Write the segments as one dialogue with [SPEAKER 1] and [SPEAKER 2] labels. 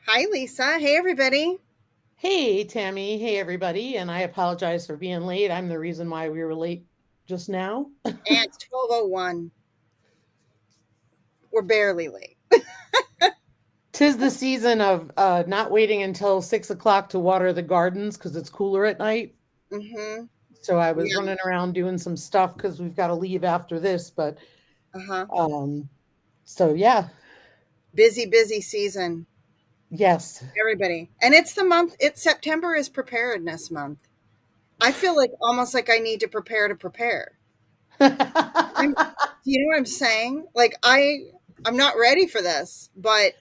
[SPEAKER 1] Hi, Lisa. Hey, everybody.
[SPEAKER 2] Hey, Tammy. Hey, everybody. And I apologize for being late. I'm the reason why we were late just now.
[SPEAKER 1] And it's 12:01. We're barely late.
[SPEAKER 2] Tis the season of not waiting until 6 o'clock to water the gardens because it's cooler at night.
[SPEAKER 1] Mm-hmm.
[SPEAKER 2] So I was
[SPEAKER 1] Yeah.
[SPEAKER 2] running around doing some stuff because we've got to leave after this. But
[SPEAKER 1] Uh-huh.
[SPEAKER 2] um, so yeah,
[SPEAKER 1] Busy, busy season.
[SPEAKER 2] yes.
[SPEAKER 1] Everybody. And it's the month, it's September is preparedness month. I feel like almost like I need to prepare to prepare. Do you know what I'm saying? Like I'm not ready for this, but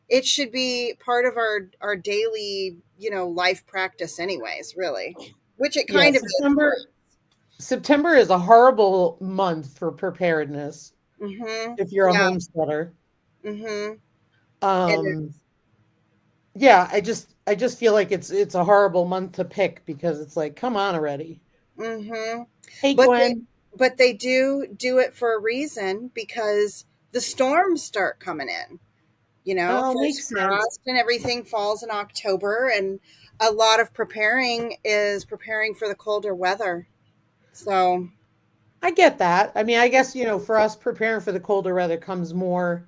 [SPEAKER 1] it should be part of our daily, life practice anyways, really. Which it
[SPEAKER 2] Yeah,
[SPEAKER 1] kind of is for
[SPEAKER 2] September is a horrible month for preparedness
[SPEAKER 1] us. Mm-hmm.
[SPEAKER 2] if you're a
[SPEAKER 1] Yeah.
[SPEAKER 2] homesteader.
[SPEAKER 1] Mm-hmm. It
[SPEAKER 2] Um,
[SPEAKER 1] is.
[SPEAKER 2] Yeah, I just feel like it's a horrible month to pick because it's like, come on already.
[SPEAKER 1] Mhm.
[SPEAKER 2] Hey
[SPEAKER 1] But they
[SPEAKER 2] Gwen.
[SPEAKER 1] but they do it for a reason because the storms start coming in.
[SPEAKER 2] Oh,
[SPEAKER 1] First
[SPEAKER 2] makes sense.
[SPEAKER 1] frost and everything falls in October, and a lot of preparing is preparing for the colder weather. So,
[SPEAKER 2] I get that. I mean, I guess, for us preparing for the colder weather comes more.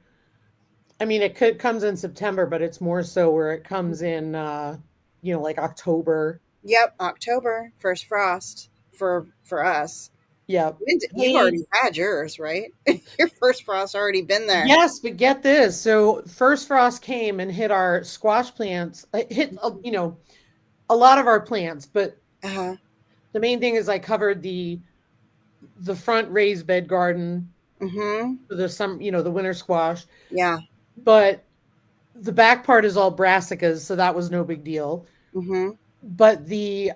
[SPEAKER 2] I mean, it comes in September, but it's more so where it comes in like October.
[SPEAKER 1] yep, October, first frost for us.
[SPEAKER 2] Yep.
[SPEAKER 1] You've
[SPEAKER 2] Hey,
[SPEAKER 1] already had yours, right? Your first frost already been there.
[SPEAKER 2] yes, but get this. So first frost came and hit our squash plants. It hit a lot of our plants, but
[SPEAKER 1] Uh-huh.
[SPEAKER 2] the main thing is I covered the front raised bed garden
[SPEAKER 1] Mhm.
[SPEAKER 2] for the winter squash,
[SPEAKER 1] Yeah.
[SPEAKER 2] but the back part is all brassicas, so that was no big deal.
[SPEAKER 1] Mhm.
[SPEAKER 2] But the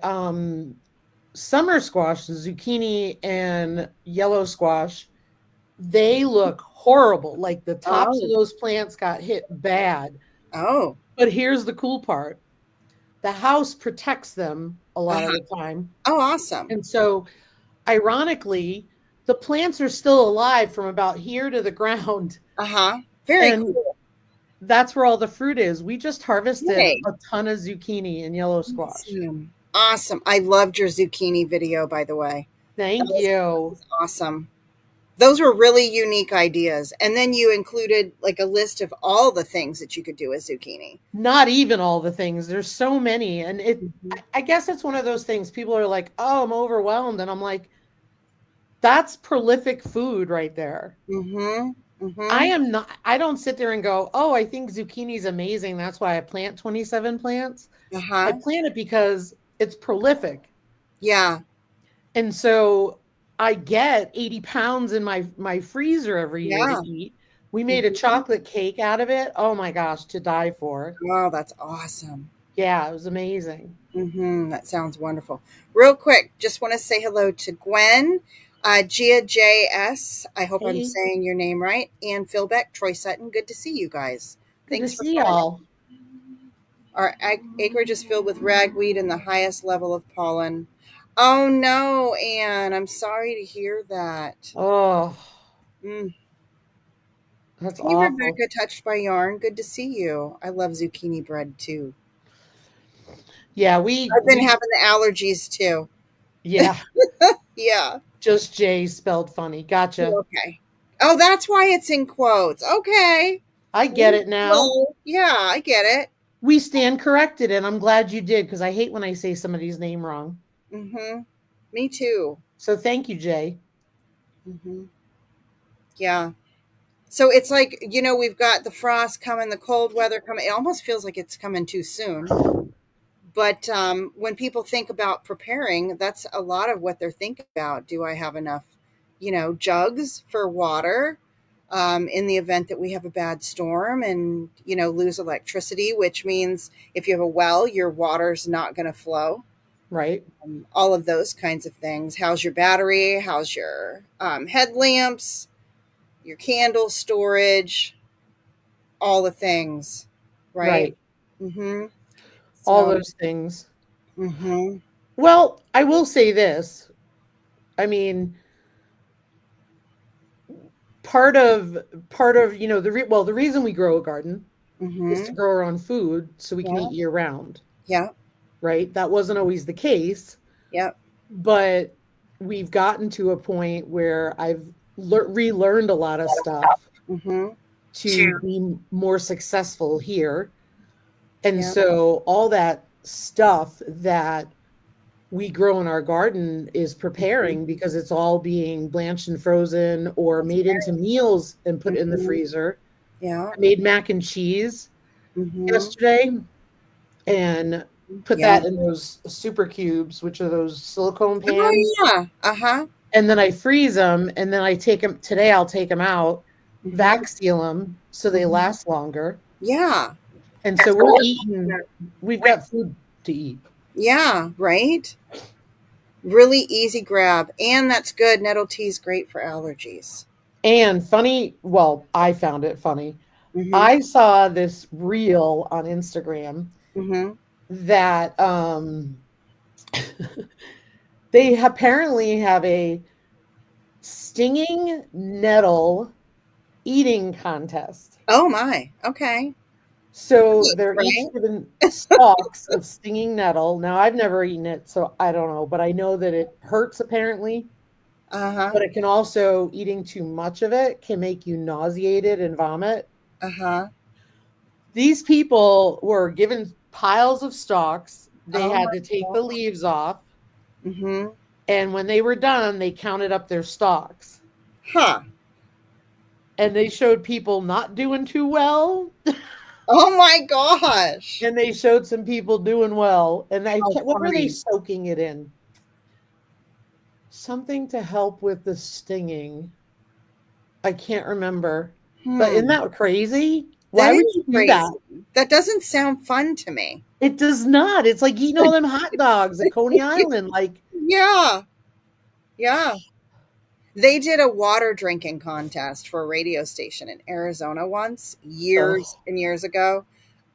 [SPEAKER 2] summer squash, the zucchini and yellow squash, they look horrible. Like the tops of
[SPEAKER 1] Oh.
[SPEAKER 2] those plants got hit bad.
[SPEAKER 1] Oh.
[SPEAKER 2] But here's the cool part: the house protects them a lot of
[SPEAKER 1] Uh-huh.
[SPEAKER 2] the time.
[SPEAKER 1] Oh, awesome.
[SPEAKER 2] And so, ironically, the plants are still alive from about here to the ground.
[SPEAKER 1] Uh-huh. Very
[SPEAKER 2] And
[SPEAKER 1] cool.
[SPEAKER 2] that's where all the fruit is. We just harvested
[SPEAKER 1] Yay.
[SPEAKER 2] a ton of zucchini and yellow squash.
[SPEAKER 1] Awesome. Awesome. I loved your zucchini video, by the way.
[SPEAKER 2] Thank you.
[SPEAKER 1] Was awesome. Those were really unique ideas. And then you included like a list of all the things that you could do with zucchini.
[SPEAKER 2] Not even all the things. There's so many. And
[SPEAKER 1] Mhm.
[SPEAKER 2] I guess it's one of those things people are like, oh, I'm overwhelmed. And I'm like, that's prolific food right there.
[SPEAKER 1] Mhm.
[SPEAKER 2] I
[SPEAKER 1] Mhm.
[SPEAKER 2] am not, I don't sit there and go, oh, I think zucchini is amazing. That's why I plant 27 plants. I
[SPEAKER 1] Uh-huh.
[SPEAKER 2] plant it because it's prolific.
[SPEAKER 1] Yeah.
[SPEAKER 2] And so I get 80 pounds in my freezer every year
[SPEAKER 1] Yeah.
[SPEAKER 2] to eat. We made a
[SPEAKER 1] Mhm.
[SPEAKER 2] chocolate cake out of it. Oh my gosh, to die for.
[SPEAKER 1] Oh, that's awesome.
[SPEAKER 2] Yeah, it was amazing.
[SPEAKER 1] That sounds wonderful. Real quick, just want to say hello to Gwen, Gia JS. I hope I'm
[SPEAKER 2] Hey,
[SPEAKER 1] saying your name right. And Phil Beck, Troy Sutton. Good to see you guys.
[SPEAKER 2] good to
[SPEAKER 1] Thanks for
[SPEAKER 2] see
[SPEAKER 1] calling.
[SPEAKER 2] y'all.
[SPEAKER 1] Our acreage is filled with ragweed and the highest level of pollen. Oh no, Anne, I'm sorry to hear that.
[SPEAKER 2] Oh,
[SPEAKER 1] Mm.
[SPEAKER 2] that's
[SPEAKER 1] Hey,
[SPEAKER 2] awful.
[SPEAKER 1] Rebecca, touched by yarn. Good to see you. I love zucchini bread too.
[SPEAKER 2] Yeah, we
[SPEAKER 1] I've been
[SPEAKER 2] we
[SPEAKER 1] having the allergies too.
[SPEAKER 2] yeah,
[SPEAKER 1] Yeah.
[SPEAKER 2] just Jay spelled funny. Gotcha.
[SPEAKER 1] Okay. Oh, that's why it's in quotes. Okay.
[SPEAKER 2] I get it now.
[SPEAKER 1] Well, yeah, I get it.
[SPEAKER 2] We stand corrected, and I'm glad you did because I hate when I say somebody's name wrong.
[SPEAKER 1] Mm-hmm. Me too.
[SPEAKER 2] So thank you, Jay.
[SPEAKER 1] Mm-hmm. Yeah. So it's like, we've got the frost coming, the cold weather coming. It almost feels like it's coming too soon. But when people think about preparing, that's a lot of what they're thinking about. Do I have enough, jugs for water in the event that we have a bad storm and, lose electricity, which means if you have a well, your water's not going to flow.
[SPEAKER 2] Right,
[SPEAKER 1] All of those kinds of things. How's your battery? How's your headlamps? Your candle storage? All the things, right?
[SPEAKER 2] right.
[SPEAKER 1] Mm-hmm.
[SPEAKER 2] All
[SPEAKER 1] So,
[SPEAKER 2] those things.
[SPEAKER 1] mm-hmm.
[SPEAKER 2] Well, I will say this. I mean, part of the reason we grow a garden is to
[SPEAKER 1] Mhm.
[SPEAKER 2] grow our own food so we can
[SPEAKER 1] Yeah.
[SPEAKER 2] eat year round,
[SPEAKER 1] Yeah.
[SPEAKER 2] right? That wasn't always the case,
[SPEAKER 1] Yep.
[SPEAKER 2] but we've gotten to a point where I've relearned a lot of stuff
[SPEAKER 1] Mhm.
[SPEAKER 2] to be more successful here. And
[SPEAKER 1] Yeah.
[SPEAKER 2] so all that stuff that we grow in our garden is
[SPEAKER 1] Mhm.
[SPEAKER 2] preparing because it's all being blanched and frozen or
[SPEAKER 1] That's
[SPEAKER 2] made into meals and put in the
[SPEAKER 1] Mhm.
[SPEAKER 2] freezer.
[SPEAKER 1] Yeah.
[SPEAKER 2] I made mac and cheese
[SPEAKER 1] Mhm.
[SPEAKER 2] yesterday and put
[SPEAKER 1] Yeah.
[SPEAKER 2] that in those super cubes, which are those silicone
[SPEAKER 1] Oh,
[SPEAKER 2] pans.
[SPEAKER 1] yeah. Uh-huh.
[SPEAKER 2] And then I freeze them and then I take them today. I'll take them out,
[SPEAKER 1] Mhm.
[SPEAKER 2] vac seal them so they
[SPEAKER 1] Mhm.
[SPEAKER 2] last longer.
[SPEAKER 1] Yeah.
[SPEAKER 2] And so we're eating, we've got food to eat.
[SPEAKER 1] Yeah, right? Really easy grab. And that's good. Nettle tea is great for allergies.
[SPEAKER 2] And funny, well, I found it funny.
[SPEAKER 1] Mhm.
[SPEAKER 2] I saw this reel on Instagram
[SPEAKER 1] Mhm.
[SPEAKER 2] that they apparently have a stinging nettle eating contest.
[SPEAKER 1] Oh my. Okay.
[SPEAKER 2] So they're each
[SPEAKER 1] Right?
[SPEAKER 2] given stalks of stinging nettle. Now, I've never eaten it, so I don't know, but I know that it hurts apparently,
[SPEAKER 1] Uh-huh.
[SPEAKER 2] but it can also, eating too much of it can make you nauseated and vomit.
[SPEAKER 1] Uh-huh.
[SPEAKER 2] These people were given piles of stalks. They
[SPEAKER 1] Oh
[SPEAKER 2] had
[SPEAKER 1] my
[SPEAKER 2] to take the
[SPEAKER 1] God.
[SPEAKER 2] leaves off.
[SPEAKER 1] Mhm.
[SPEAKER 2] And when they were done, they counted up their stalks.
[SPEAKER 1] Huh.
[SPEAKER 2] And they showed people not doing too well.
[SPEAKER 1] Oh my gosh.
[SPEAKER 2] And they showed some people doing well. And I
[SPEAKER 1] How
[SPEAKER 2] can't, what were they
[SPEAKER 1] funny.
[SPEAKER 2] soaking it in? Something to help with the stinging. I can't remember. But isn't
[SPEAKER 1] Hmm.
[SPEAKER 2] that crazy? Why
[SPEAKER 1] That
[SPEAKER 2] would
[SPEAKER 1] is
[SPEAKER 2] you do that?
[SPEAKER 1] crazy. That doesn't sound fun to me.
[SPEAKER 2] It does not. It's like eating all them hot dogs at Coney Island. Like,
[SPEAKER 1] Yeah. Yeah. They did a water drinking contest for a radio station in Arizona once, years
[SPEAKER 2] oh,
[SPEAKER 1] and years ago.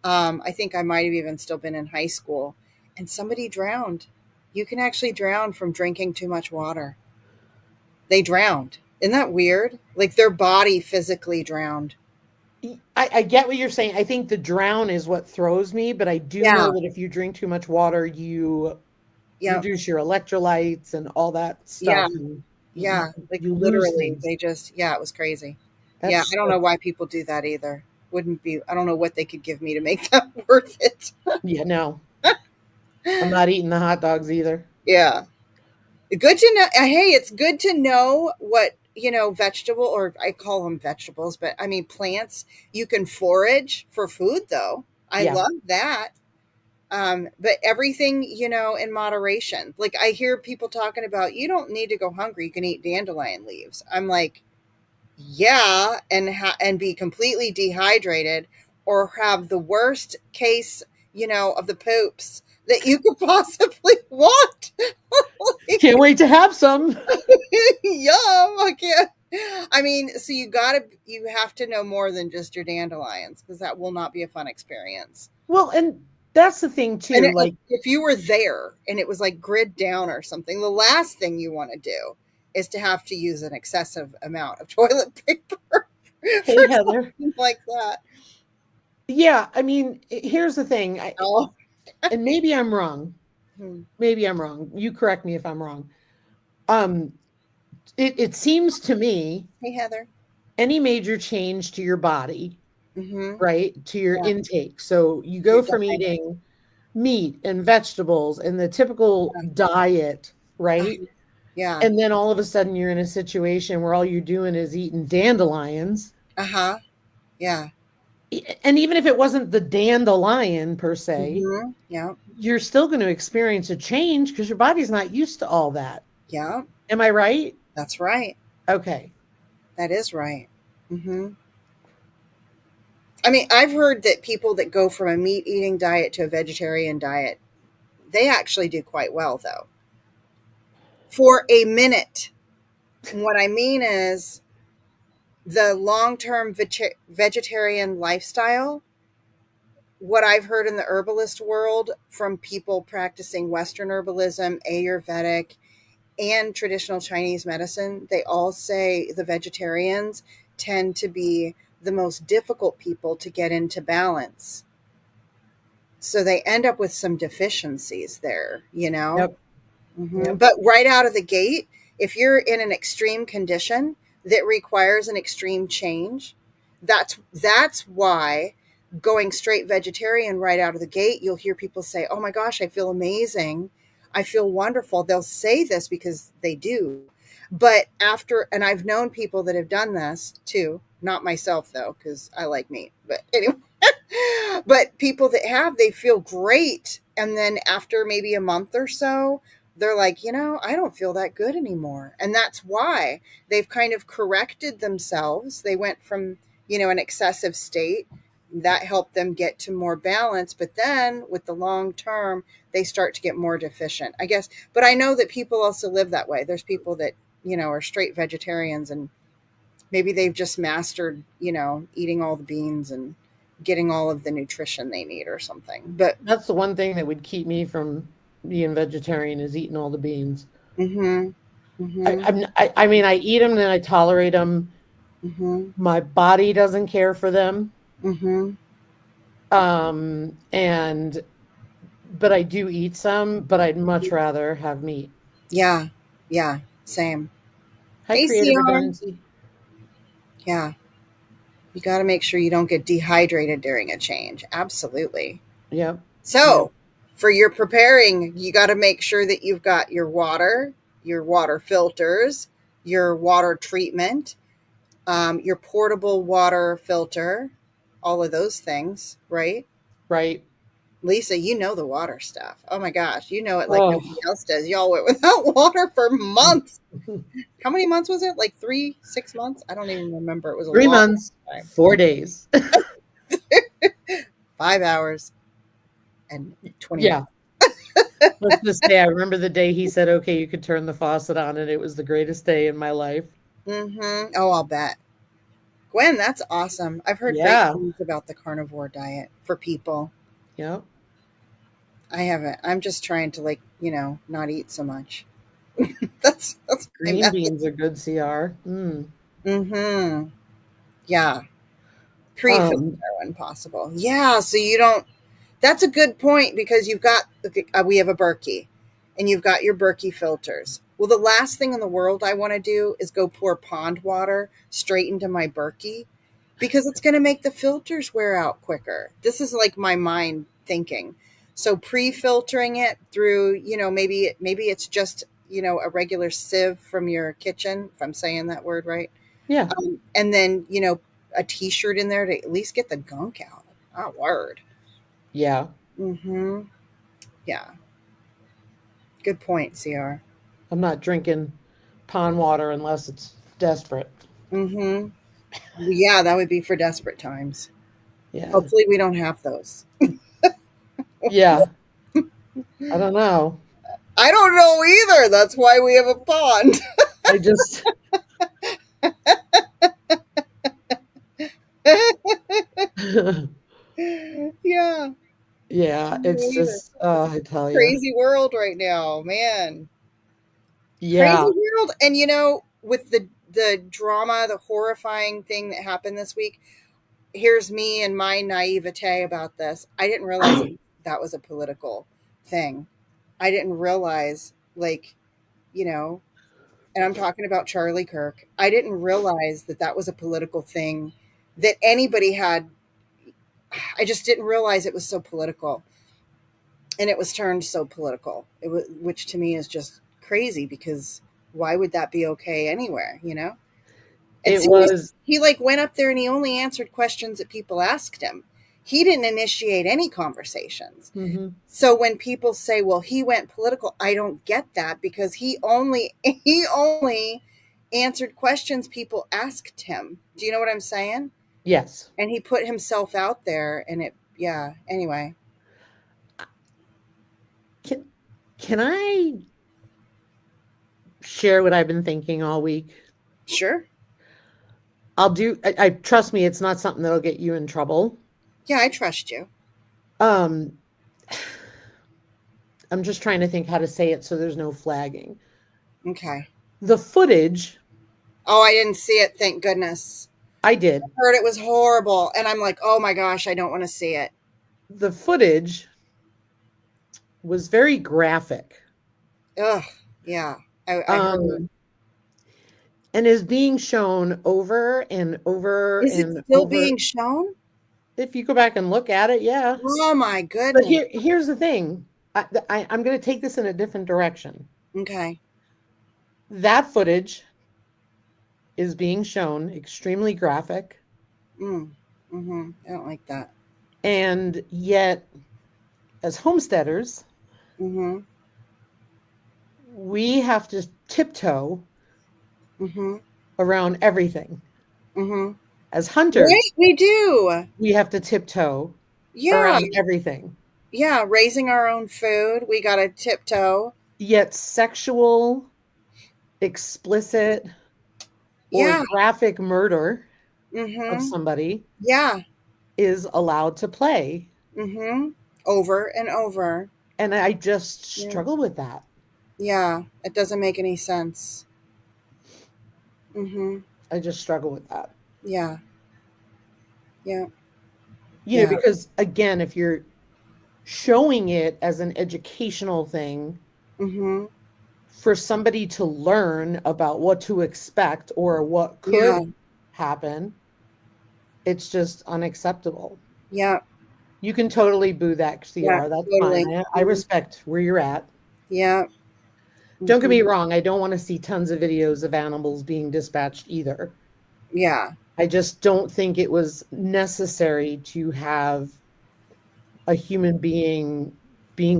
[SPEAKER 1] I think I might have even still been in high school, and somebody drowned. You can actually drown from drinking too much water. They drowned. Isn't that weird? Like their body physically drowned.
[SPEAKER 2] I get what you're saying. I think the drown is what throws me, but I do know
[SPEAKER 1] Yeah.
[SPEAKER 2] that if you drink too much water, you
[SPEAKER 1] Yeah.
[SPEAKER 2] reduce your electrolytes and all that
[SPEAKER 1] Yeah.
[SPEAKER 2] stuff, and
[SPEAKER 1] Yeah. Like
[SPEAKER 2] you lose
[SPEAKER 1] literally,
[SPEAKER 2] things.
[SPEAKER 1] they just, yeah, it was crazy. Yeah.
[SPEAKER 2] That's
[SPEAKER 1] I don't know why people do that either. Wouldn't be, I don't know what they could give me to make that worth it.
[SPEAKER 2] yeah, no, I'm not eating the hot dogs either.
[SPEAKER 1] Yeah. Good to know. Hey, it's good to know what, vegetable, or I call them vegetables, but I mean plants you can forage for food, though. I
[SPEAKER 2] Yeah.
[SPEAKER 1] love that. But everything, in moderation. Like I hear people talking about, you don't need to go hungry. You can eat dandelion leaves. I'm like, yeah, and be completely dehydrated or have the worst case, of the poops that you could possibly want.
[SPEAKER 2] Can't wait to have some.
[SPEAKER 1] Yum. I can't. I mean, so you have to know more than just your dandelions because that will not be a fun experience.
[SPEAKER 2] Well, and that's the thing
[SPEAKER 1] And
[SPEAKER 2] too. Like,
[SPEAKER 1] if you were there and it was like grid down or something, the last thing you want to do is to have to use an excessive amount of toilet paper for
[SPEAKER 2] hey, Heather.
[SPEAKER 1] something like that.
[SPEAKER 2] Yeah, I mean, here's the thing.
[SPEAKER 1] Oh,
[SPEAKER 2] And maybe I'm wrong.
[SPEAKER 1] hmm.
[SPEAKER 2] Maybe I'm wrong. You correct me if I'm wrong. Um, it seems to me
[SPEAKER 1] Hey, Heather.
[SPEAKER 2] any major change to your body,
[SPEAKER 1] Mm-hmm.
[SPEAKER 2] right, to your
[SPEAKER 1] Yeah,
[SPEAKER 2] intake. So you
[SPEAKER 1] you're
[SPEAKER 2] go from
[SPEAKER 1] dehydrated.
[SPEAKER 2] eating meat and vegetables and the typical diet, right?
[SPEAKER 1] Yeah.
[SPEAKER 2] And then all of a sudden you're in a situation where all you're doing is eating dandelions.
[SPEAKER 1] Uh huh. Yeah.
[SPEAKER 2] And even if it wasn't the dandelion per se,
[SPEAKER 1] Mm-hmm. Yeah.
[SPEAKER 2] you're still going to experience a change because your body's not used to all that.
[SPEAKER 1] Yeah.
[SPEAKER 2] Am I right?
[SPEAKER 1] That's right.
[SPEAKER 2] Okay.
[SPEAKER 1] That is right. Mm-hmm. I mean, I've heard that people that go from a meat eating diet to a vegetarian diet, they actually do quite well, though. For a minute. What I mean is the long term vegetarian lifestyle, what I've heard in the herbalist world from people practicing Western herbalism, Ayurvedic, and traditional Chinese medicine, they all say the vegetarians tend to be the most difficult people to get into balance. So they end up with some deficiencies there, you know?
[SPEAKER 2] Yep.
[SPEAKER 1] Mhm.
[SPEAKER 2] Yep.
[SPEAKER 1] But right out of the gate, if you're in an extreme condition that requires an extreme change, that's why going straight vegetarian right out of the gate, you'll hear people say, "Oh my gosh, I feel amazing. I feel wonderful." They'll say this because they do. But after, and I've known people that have done this too, not myself though, because I like meat. But anyway, but people that have, they feel great. And then after maybe a month or so, they're like, I don't feel that good anymore. And that's why they've kind of corrected themselves. They went from, an excessive state that helped them get to more balance. But then with the long term, they start to get more deficient, I guess. But I know that people also live that way. There's people that, are straight vegetarians, and maybe they've just mastered, eating all the beans and getting all of the nutrition they need or something. But
[SPEAKER 2] That's the one thing that would keep me from being vegetarian is eating all the beans.
[SPEAKER 1] mhm. Mhm.
[SPEAKER 2] I mean, I eat them and I tolerate them.
[SPEAKER 1] Mhm.
[SPEAKER 2] My body doesn't care for them.
[SPEAKER 1] Mhm.
[SPEAKER 2] And but I do eat some, but I'd much rather have meat.
[SPEAKER 1] Yeah. Yeah. Same.
[SPEAKER 2] Hi,
[SPEAKER 1] Hey,
[SPEAKER 2] creative
[SPEAKER 1] CR.
[SPEAKER 2] redundancy.
[SPEAKER 1] Yeah. You got to make sure you don't get dehydrated during a change. Absolutely.
[SPEAKER 2] Yep. Yep.
[SPEAKER 1] So, for your preparing, you got to make sure that you've got your water filters, your water treatment, your portable water filter, all of those things, right?
[SPEAKER 2] Right.
[SPEAKER 1] Lisa, you know the water stuff. Oh my gosh, you know it like
[SPEAKER 2] Oh,
[SPEAKER 1] nobody else does. Y'all went without water for months. How many months was it? Like 3, 6 months? I don't even remember. It was a
[SPEAKER 2] 3 months,
[SPEAKER 1] time.
[SPEAKER 2] 4 days.
[SPEAKER 1] 5 hours and 20 minutes.
[SPEAKER 2] Yeah. Let's just say I remember the day he said, okay, you could turn the faucet on, and it was the greatest day in my life.
[SPEAKER 1] Mm-hmm. Oh, I'll bet. Gwen, that's awesome. I've heard great
[SPEAKER 2] Yeah.
[SPEAKER 1] things about the carnivore diet for people.
[SPEAKER 2] Yep.
[SPEAKER 1] I haven't. I'm just trying to, like, not eat so much. That's my
[SPEAKER 2] Green
[SPEAKER 1] method.
[SPEAKER 2] beans are good, CR. Mm.
[SPEAKER 1] Mm-hmm. Yeah. Pre-filter
[SPEAKER 2] Um,
[SPEAKER 1] when possible. Yeah, so you don't. That's a good point because you've got. We have a Berkey, and you've got your Berkey filters. Well, the last thing in the world I want to do is go pour pond water straight into my Berkey because it's going to make the filters wear out quicker. This is like my mind thinking. So pre-filtering it through, maybe it's just, a regular sieve from your kitchen, if I'm saying that word right.
[SPEAKER 2] yeah.
[SPEAKER 1] And then, a t-shirt in there to at least get the gunk out. Oh, word.
[SPEAKER 2] Yeah.
[SPEAKER 1] Mm-hmm. Yeah. Good point, CR.
[SPEAKER 2] I'm not drinking pond water unless it's desperate.
[SPEAKER 1] Mm-hmm. Yeah, that would be for desperate times.
[SPEAKER 2] Yeah.
[SPEAKER 1] Hopefully we don't have those.
[SPEAKER 2] Yeah. I don't know.
[SPEAKER 1] I don't know either. That's why we have a pond.
[SPEAKER 2] I just,
[SPEAKER 1] Yeah. I
[SPEAKER 2] yeah,
[SPEAKER 1] don't know
[SPEAKER 2] it's
[SPEAKER 1] either.
[SPEAKER 2] just, I tell you.
[SPEAKER 1] Crazy world right now, man. Crazy
[SPEAKER 2] Yeah.
[SPEAKER 1] world. And with the drama, the horrifying thing that happened this week, here's me and my naivete about this. I didn't realize that was a political thing. I didn't realize, like, you know, and I'm talking about Charlie Kirk. I didn't realize that that was a political thing that anybody had. I just didn't realize it was so political, and it was turned so political. It was, which to me is just crazy because why would that be okay anywhere? And
[SPEAKER 2] It
[SPEAKER 1] seriously,
[SPEAKER 2] was,
[SPEAKER 1] he like went up there and he only answered questions that people asked him. He didn't initiate any conversations.
[SPEAKER 2] mhm.
[SPEAKER 1] So when people say, "Well, he went political," I don't get that because he only answered questions people asked him. Do you know what I'm saying?
[SPEAKER 2] Yes.
[SPEAKER 1] And he put himself out there, and yeah. Anyway,
[SPEAKER 2] Can, can I share what I've been thinking all week?
[SPEAKER 1] sure.
[SPEAKER 2] I trust me, it's not something that'll get you in trouble.
[SPEAKER 1] Yeah, I trust you.
[SPEAKER 2] Um, I'm just trying to think how to say it so there's no flagging.
[SPEAKER 1] Okay.
[SPEAKER 2] The footage,
[SPEAKER 1] Oh, I didn't see it. Thank goodness.
[SPEAKER 2] I did.
[SPEAKER 1] Heard it was horrible, and I'm like, oh my gosh, I don't want to see it.
[SPEAKER 2] The footage was very graphic.
[SPEAKER 1] Ugh, yeah, I heard.
[SPEAKER 2] Um, and is being shown over and over
[SPEAKER 1] Is it
[SPEAKER 2] and
[SPEAKER 1] still
[SPEAKER 2] over.
[SPEAKER 1] being shown?
[SPEAKER 2] If you go back and look at it, yeah.
[SPEAKER 1] Oh my
[SPEAKER 2] But
[SPEAKER 1] goodness.
[SPEAKER 2] here's the thing. I'm going to take this in a different direction.
[SPEAKER 1] Okay.
[SPEAKER 2] That footage is being shown extremely graphic,
[SPEAKER 1] Mm. Mm-hmm. I don't like that.
[SPEAKER 2] and yet, as homesteaders,
[SPEAKER 1] Mm-hmm.
[SPEAKER 2] we have to tiptoe
[SPEAKER 1] Mm-hmm.
[SPEAKER 2] around everything.
[SPEAKER 1] Mm-hmm.
[SPEAKER 2] As
[SPEAKER 1] Right,
[SPEAKER 2] hunters,
[SPEAKER 1] we do.
[SPEAKER 2] we have to tiptoe
[SPEAKER 1] Yeah.
[SPEAKER 2] around everything.
[SPEAKER 1] Yeah. Raising our own food. We got to tiptoe.
[SPEAKER 2] Yet, sexual, explicit, or
[SPEAKER 1] Yeah.
[SPEAKER 2] graphic murder of
[SPEAKER 1] Mm-hmm.
[SPEAKER 2] somebody
[SPEAKER 1] Yeah.
[SPEAKER 2] is allowed to play.
[SPEAKER 1] Mm-hmm. Over and over.
[SPEAKER 2] And I just
[SPEAKER 1] Yeah.
[SPEAKER 2] struggle with that.
[SPEAKER 1] Yeah. It doesn't make any sense. Mm-hmm.
[SPEAKER 2] I just struggle with that.
[SPEAKER 1] Yeah. Yeah. Yeah.
[SPEAKER 2] Because again, if you're showing it as an educational thing
[SPEAKER 1] Mm-hmm.
[SPEAKER 2] for somebody to learn about what to expect or what
[SPEAKER 1] Yeah.
[SPEAKER 2] could happen, it's just unacceptable.
[SPEAKER 1] Yeah.
[SPEAKER 2] You can totally boo that
[SPEAKER 1] Yeah.
[SPEAKER 2] CR. That's fine.
[SPEAKER 1] Totally.
[SPEAKER 2] I respect where you're at.
[SPEAKER 1] Yeah.
[SPEAKER 2] Don't get me
[SPEAKER 1] Mm-hmm.
[SPEAKER 2] wrong. I don't want to see tons of videos of animals being dispatched either.
[SPEAKER 1] Yeah.
[SPEAKER 2] I just don't think it was necessary to have a human being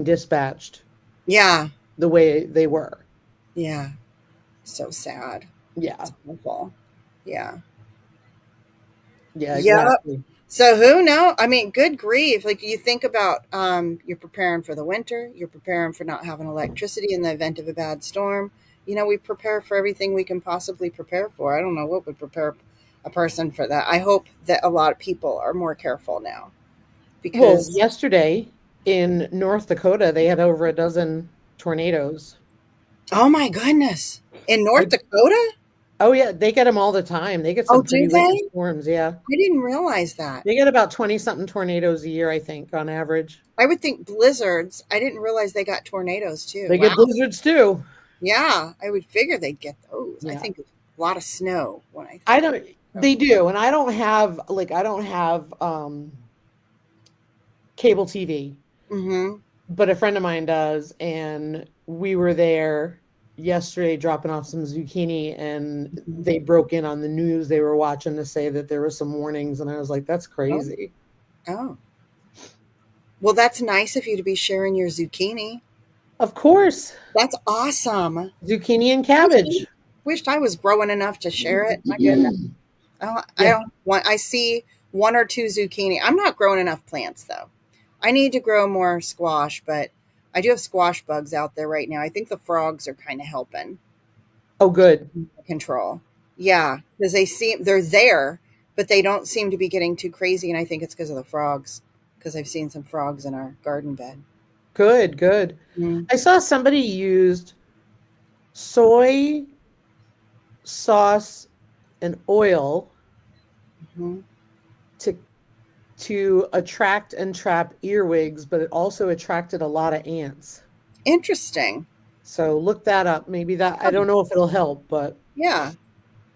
[SPEAKER 2] dispatched
[SPEAKER 1] Yeah.
[SPEAKER 2] the way they were.
[SPEAKER 1] Yeah. So sad.
[SPEAKER 2] Yeah.
[SPEAKER 1] It's awful. Yeah.
[SPEAKER 2] Yeah,
[SPEAKER 1] Yep.
[SPEAKER 2] exactly.
[SPEAKER 1] So who knows? I mean, good grief. Like you think about you're preparing for the winter, you're preparing for not having electricity in the event of a bad storm. We prepare for everything we can possibly prepare for. I don't know what would prepare a person for that. I hope that a lot of people are more careful now
[SPEAKER 2] Well,
[SPEAKER 1] because
[SPEAKER 2] yesterday in North Dakota, they had over a dozen tornadoes.
[SPEAKER 1] oh my goodness. In North
[SPEAKER 2] I
[SPEAKER 1] Dakota?
[SPEAKER 2] Oh yeah, they get them all the time. They get
[SPEAKER 1] Oh,
[SPEAKER 2] some
[SPEAKER 1] do
[SPEAKER 2] pretty wicked
[SPEAKER 1] they?
[SPEAKER 2] storms, yeah.
[SPEAKER 1] I didn't realize that.
[SPEAKER 2] They get about 20 something tornadoes a year, I think, on average.
[SPEAKER 1] I would think blizzards. I didn't realize they got tornadoes too.
[SPEAKER 2] They
[SPEAKER 1] Wow.
[SPEAKER 2] get blizzards too.
[SPEAKER 1] Yeah, I would figure they'd get those. I
[SPEAKER 2] Yeah.
[SPEAKER 1] think a lot of snow when I
[SPEAKER 2] I
[SPEAKER 1] think
[SPEAKER 2] don't
[SPEAKER 1] of
[SPEAKER 2] They do, and I don't have cable TV,
[SPEAKER 1] mhm.
[SPEAKER 2] but a friend of mine does, and we were there yesterday dropping off some zucchini, and
[SPEAKER 1] Mhm.
[SPEAKER 2] they broke in on the news they were watching to say that there were some warnings, and I was like, that's
[SPEAKER 1] Oh,
[SPEAKER 2] crazy.
[SPEAKER 1] oh. Well, that's nice of you to be sharing your zucchini.
[SPEAKER 2] Of course,
[SPEAKER 1] That's awesome.
[SPEAKER 2] zucchini and
[SPEAKER 1] Wished
[SPEAKER 2] cabbage.
[SPEAKER 1] wished I was growing enough to share it. My goodness. I
[SPEAKER 2] Yeah.
[SPEAKER 1] don't want I see 1 or 2 zucchini. I'm not growing enough plants though. I need to grow more squash, but I do have squash bugs out there right now. I think the frogs are kind of helping
[SPEAKER 2] Oh, good.
[SPEAKER 1] control. Yeah, because they're there, but they don't seem to be getting too crazy, and I think it's because of the frogs. Because I've seen some frogs in our garden bed.
[SPEAKER 2] Good, good.
[SPEAKER 1] Mm.
[SPEAKER 2] I saw somebody used soy sauce and oil
[SPEAKER 1] Hmm.
[SPEAKER 2] to attract and trap earwigs, but it also attracted a lot of ants.
[SPEAKER 1] Interesting.
[SPEAKER 2] So look that up. Maybe that I don't know if it'll help, but
[SPEAKER 1] Yeah,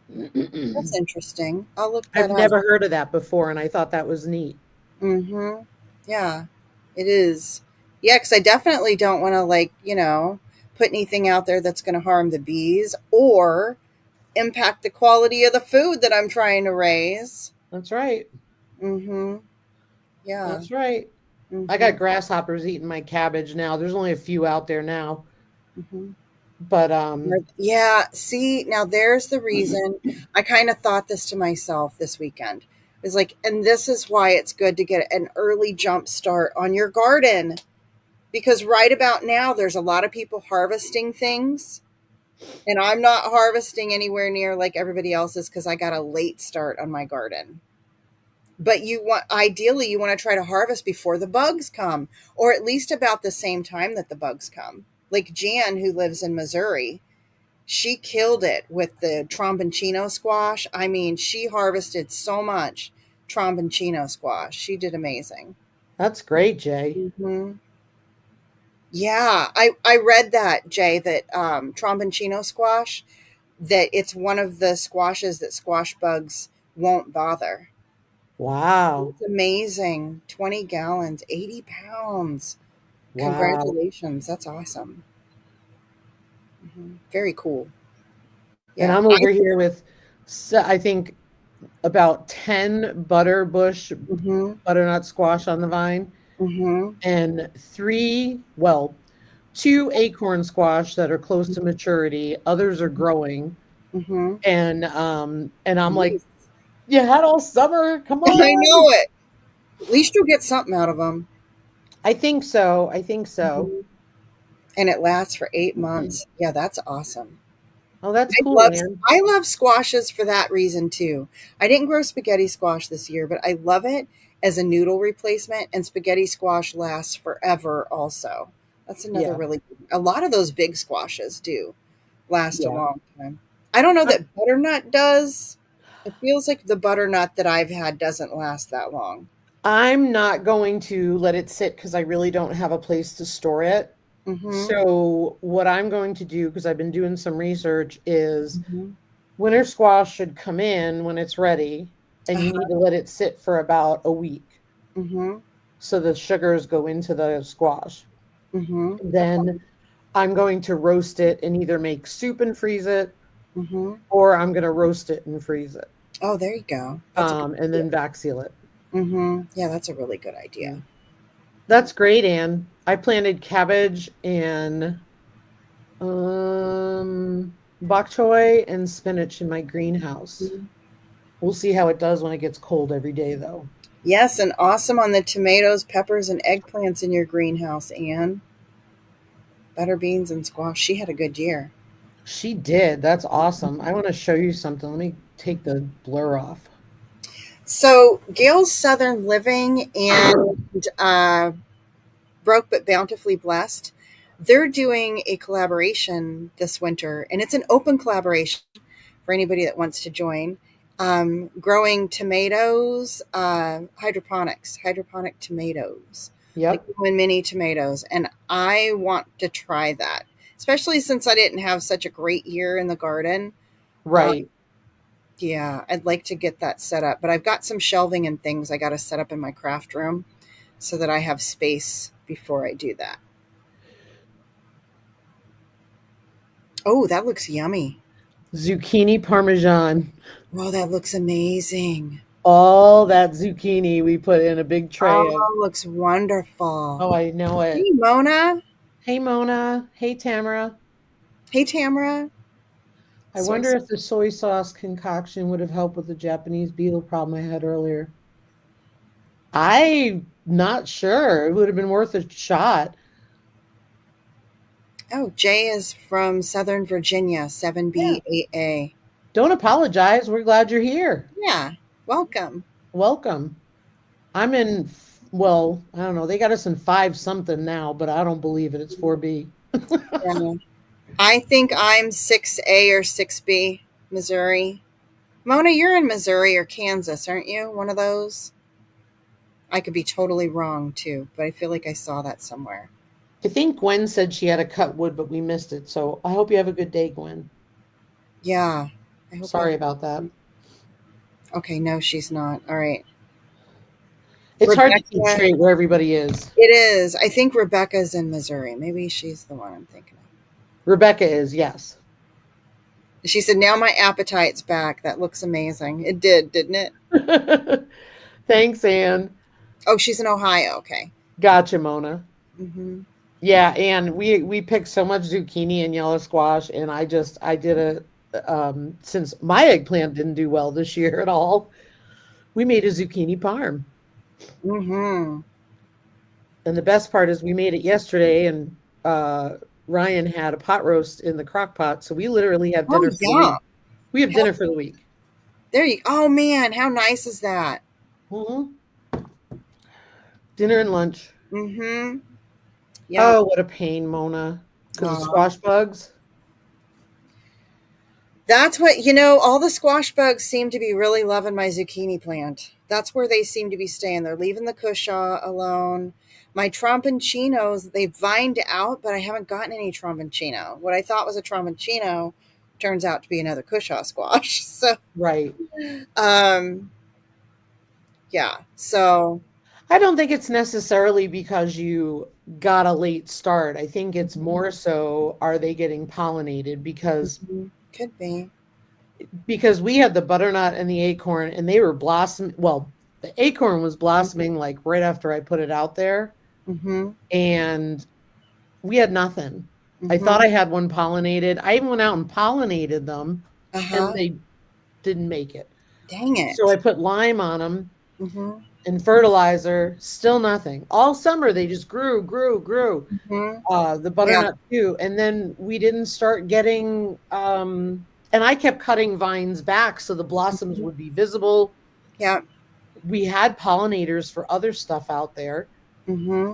[SPEAKER 1] that's interesting. I'll look that
[SPEAKER 2] I've
[SPEAKER 1] up.
[SPEAKER 2] never heard of that before, and I thought that was neat.
[SPEAKER 1] Mm-hmm. Yeah, it is. Yeah, because I definitely don't want to put anything out there that's going to harm the bees or impact the quality of the food that I'm trying to raise.
[SPEAKER 2] That's right.
[SPEAKER 1] Mm-hmm. Yeah.
[SPEAKER 2] That's right. I
[SPEAKER 1] Mm-hmm.
[SPEAKER 2] got grasshoppers eating my cabbage now. There's only a few out there now,
[SPEAKER 1] Mm-hmm.
[SPEAKER 2] but
[SPEAKER 1] Yeah, see, now there's the reason I kind of thought this to myself this weekend. It's like, and this is why it's good to get an early jump start on your garden because right about now there's a lot of people harvesting things and I'm not harvesting anywhere near like everybody else is because I got a late start on my garden. But ideally you want to try to harvest before the bugs come or at least about the same time that the bugs come. Like Jan who lives in Missouri, She killed it with the tromboncino squash. I mean, she harvested so much tromboncino squash. She did amazing.
[SPEAKER 2] That's great, Jay.
[SPEAKER 1] Hmm. Yeah, I read that, Jay, that tromboncino squash, that it's one of the squashes that squash bugs won't bother.
[SPEAKER 2] Wow.
[SPEAKER 1] It's amazing. 20 gallons, 80 pounds.
[SPEAKER 2] Wow.
[SPEAKER 1] Congratulations. That's awesome. Very cool.
[SPEAKER 2] And
[SPEAKER 1] Yeah.
[SPEAKER 2] I'm over here with, I think, about 10
[SPEAKER 1] Mm-hmm.
[SPEAKER 2] butternut squash on the vine,
[SPEAKER 1] Mm-hmm.
[SPEAKER 2] and three, well, two acorn squash that are close to maturity. Others are growing.
[SPEAKER 1] Mm-hmm.
[SPEAKER 2] And I'm like,
[SPEAKER 1] Nice.
[SPEAKER 2] you had all summer. Come
[SPEAKER 1] I
[SPEAKER 2] on.
[SPEAKER 1] know it. At least you'll get something out of them.
[SPEAKER 2] I think so. I think so.
[SPEAKER 1] Mhm. And it lasts for 8 months. Yeah, that's awesome.
[SPEAKER 2] Oh, that's
[SPEAKER 1] I
[SPEAKER 2] cool,
[SPEAKER 1] love
[SPEAKER 2] man.
[SPEAKER 1] I love squashes for that reason too. I didn't grow spaghetti squash this year, but I love it as a noodle replacement, and spaghetti squash lasts forever also. That's another
[SPEAKER 2] Yeah.
[SPEAKER 1] really a lot of those big squashes do last a
[SPEAKER 2] Yeah.
[SPEAKER 1] long time. I don't know
[SPEAKER 2] I-
[SPEAKER 1] that butternut does. It feels like the butternut that I've had doesn't last that long.
[SPEAKER 2] I'm not going to let it sit because I really don't have a place to store it.
[SPEAKER 1] Mhm.
[SPEAKER 2] So, what I'm going to do, because I've been doing some research, is
[SPEAKER 1] Mhm.
[SPEAKER 2] winter squash should come in when it's ready, and you need
[SPEAKER 1] Uh-huh.
[SPEAKER 2] to let it sit for about a week
[SPEAKER 1] Mhm.
[SPEAKER 2] so the sugars go into the squash.
[SPEAKER 1] Mhm. Okay.
[SPEAKER 2] Then I'm going to roast it and either make soup and freeze it,
[SPEAKER 1] Mhm.
[SPEAKER 2] or I'm going to roast it and freeze it,
[SPEAKER 1] Oh, there you go. That's a good
[SPEAKER 2] and
[SPEAKER 1] idea.
[SPEAKER 2] then vac seal it.
[SPEAKER 1] Mhm. Yeah, that's a really good idea.
[SPEAKER 2] Yeah. That's great, Anne. I planted cabbage and bok choy and spinach in my greenhouse.
[SPEAKER 1] Mhm.
[SPEAKER 2] We'll see how it does when it gets cold every day, though.
[SPEAKER 1] Yes, and awesome on the tomatoes, peppers, and eggplants in your greenhouse, Anne. Butter beans and squash. She had a good year.
[SPEAKER 2] She did. That's awesome. I want to show you something. Let me take the blur off.
[SPEAKER 1] So, Gail's Southern Living and Broke but Bountifully Blessed, they're doing a collaboration this winter, and it's an open collaboration for anybody that wants to join. Growing tomatoes, hydroponic tomatoes, like
[SPEAKER 2] Yep.
[SPEAKER 1] little mini tomatoes. And I want to try that, especially since I didn't have such a great year in the garden. Uh,
[SPEAKER 2] Right.
[SPEAKER 1] yeah, I'd like to get that set up, but I've got some shelving and things I got to set up in my craft room so that I have space before I do that. Oh, that looks yummy.
[SPEAKER 2] Zucchini parmesan.
[SPEAKER 1] Oh, that looks amazing.
[SPEAKER 2] All that zucchini we put in a big tray of.
[SPEAKER 1] Oh, looks wonderful.
[SPEAKER 2] Oh, I know it.
[SPEAKER 1] Hey, Mona.
[SPEAKER 2] Hey, Mona. Hey, Tamara.
[SPEAKER 1] Hey, Tamara.
[SPEAKER 2] I
[SPEAKER 1] Soy
[SPEAKER 2] wonder
[SPEAKER 1] sauce.
[SPEAKER 2] if the soy sauce concoction would have helped with the Japanese beetle problem I had earlier. I'm not sure. It would have been worth a shot.
[SPEAKER 1] Oh, Jay is from Southern Virginia,
[SPEAKER 2] Yeah.
[SPEAKER 1] 7B8A.
[SPEAKER 2] Don't apologize. We're glad you're here.
[SPEAKER 1] Yeah, welcome.
[SPEAKER 2] Welcome. I'm in, well, I don't know. They got us in five something now, but I don't believe it. It's 4B.
[SPEAKER 1] Yeah. I think I'm 6A or 6B, Missouri. Mona, you're in Missouri or Kansas, aren't you? One of those? I could be totally wrong too, but I feel like I saw that somewhere.
[SPEAKER 2] I think Gwen said she had to cut wood, but we missed it. So I hope you have a good day, Gwen.
[SPEAKER 1] Yeah. I hope you have.
[SPEAKER 2] Sorry about that.
[SPEAKER 1] Okay, no, she's not. All right.
[SPEAKER 2] It's hard to keep
[SPEAKER 1] Rebecca.
[SPEAKER 2] straight where everybody is.
[SPEAKER 1] It is. I think Rebecca's in Missouri. Maybe she's the one I'm thinking of.
[SPEAKER 2] Rebecca is, yes.
[SPEAKER 1] She said, "Now my appetite's back." That looks amazing. It did, didn't it?
[SPEAKER 2] Thanks, Anne.
[SPEAKER 1] Oh, she's in Ohio. Okay.
[SPEAKER 2] Gotcha, Mona.
[SPEAKER 1] Hmm.
[SPEAKER 2] Yeah, and we picked so much zucchini and yellow squash, and I did a since my eggplant didn't do well this year at all, we made a zucchini parm.
[SPEAKER 1] Hmm.
[SPEAKER 2] And the best part is we made it yesterday, and Ryan had a pot roast in the crock pot, so we literally have
[SPEAKER 1] Oh,
[SPEAKER 2] dinner for the
[SPEAKER 1] yeah.
[SPEAKER 2] week. We have
[SPEAKER 1] Hell,
[SPEAKER 2] dinner for the week.
[SPEAKER 1] there you. Oh man, how nice is that?
[SPEAKER 2] Hmm. Dinner and lunch.
[SPEAKER 1] Hmm. Yeah.
[SPEAKER 2] Oh, what a pain, Mona, because of
[SPEAKER 1] Aw.
[SPEAKER 2] squash bugs.
[SPEAKER 1] That's what, all the squash bugs seem to be really loving my zucchini plant. That's where they seem to be staying. They're leaving the cushaw alone. My tromboncinos, they've vined out, but I haven't gotten any tromboncino. What I thought was a tromboncino turns out to be another cushaw squash. So,
[SPEAKER 2] Right.
[SPEAKER 1] um, yeah. So,
[SPEAKER 2] I don't think it's necessarily because you got a late start. I think it's
[SPEAKER 1] mhm,
[SPEAKER 2] more so are they getting pollinated
[SPEAKER 1] mhm, could be.
[SPEAKER 2] because we had the butternut and the acorn and they were blossoming. Well, the acorn was blossoming like right after I put it out there
[SPEAKER 1] Mm-hmm.
[SPEAKER 2] and we had nothing. I thought
[SPEAKER 1] Mm-hmm.
[SPEAKER 2] I had one pollinated. I even went out and pollinated them
[SPEAKER 1] Uh
[SPEAKER 2] and
[SPEAKER 1] huh.
[SPEAKER 2] they didn't make it.
[SPEAKER 1] Dang
[SPEAKER 2] So I
[SPEAKER 1] it.
[SPEAKER 2] put lime on them
[SPEAKER 1] Mm-hmm.
[SPEAKER 2] and fertilizer, still nothing. All summer they just grew, grew, grew.
[SPEAKER 1] Mm-hmm.
[SPEAKER 2] The
[SPEAKER 1] Yeah.
[SPEAKER 2] butternut too. And then we didn't start getting and I kept cutting vines back so the blossoms
[SPEAKER 1] Mhm.
[SPEAKER 2] would be visible.
[SPEAKER 1] Yeah.
[SPEAKER 2] We had pollinators for other stuff out there.
[SPEAKER 1] Mm-hmm.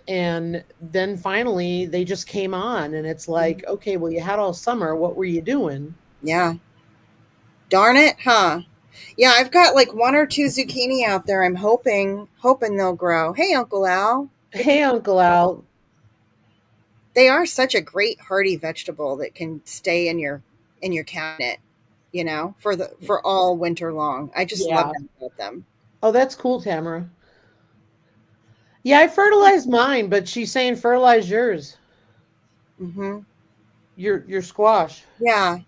[SPEAKER 2] And then finally they just came on and it's like, okay, well you had all summer, what were you doing?
[SPEAKER 1] Yeah. Darn it, huh? Yeah, I've got like one or two zucchini out there. I'm hoping they'll grow. Hey, Uncle Al. Good to.
[SPEAKER 2] Hey, Uncle Al.
[SPEAKER 1] They are such a great hardy vegetable that can stay in your cabinet, for all winter long. I just love
[SPEAKER 2] Yeah.
[SPEAKER 1] that about them.
[SPEAKER 2] Oh, that's cool, Tamara. Yeah, I fertilized mine, but she's saying fertilize yours,
[SPEAKER 1] Mm-hmm.
[SPEAKER 2] your squash,
[SPEAKER 1] Yeah,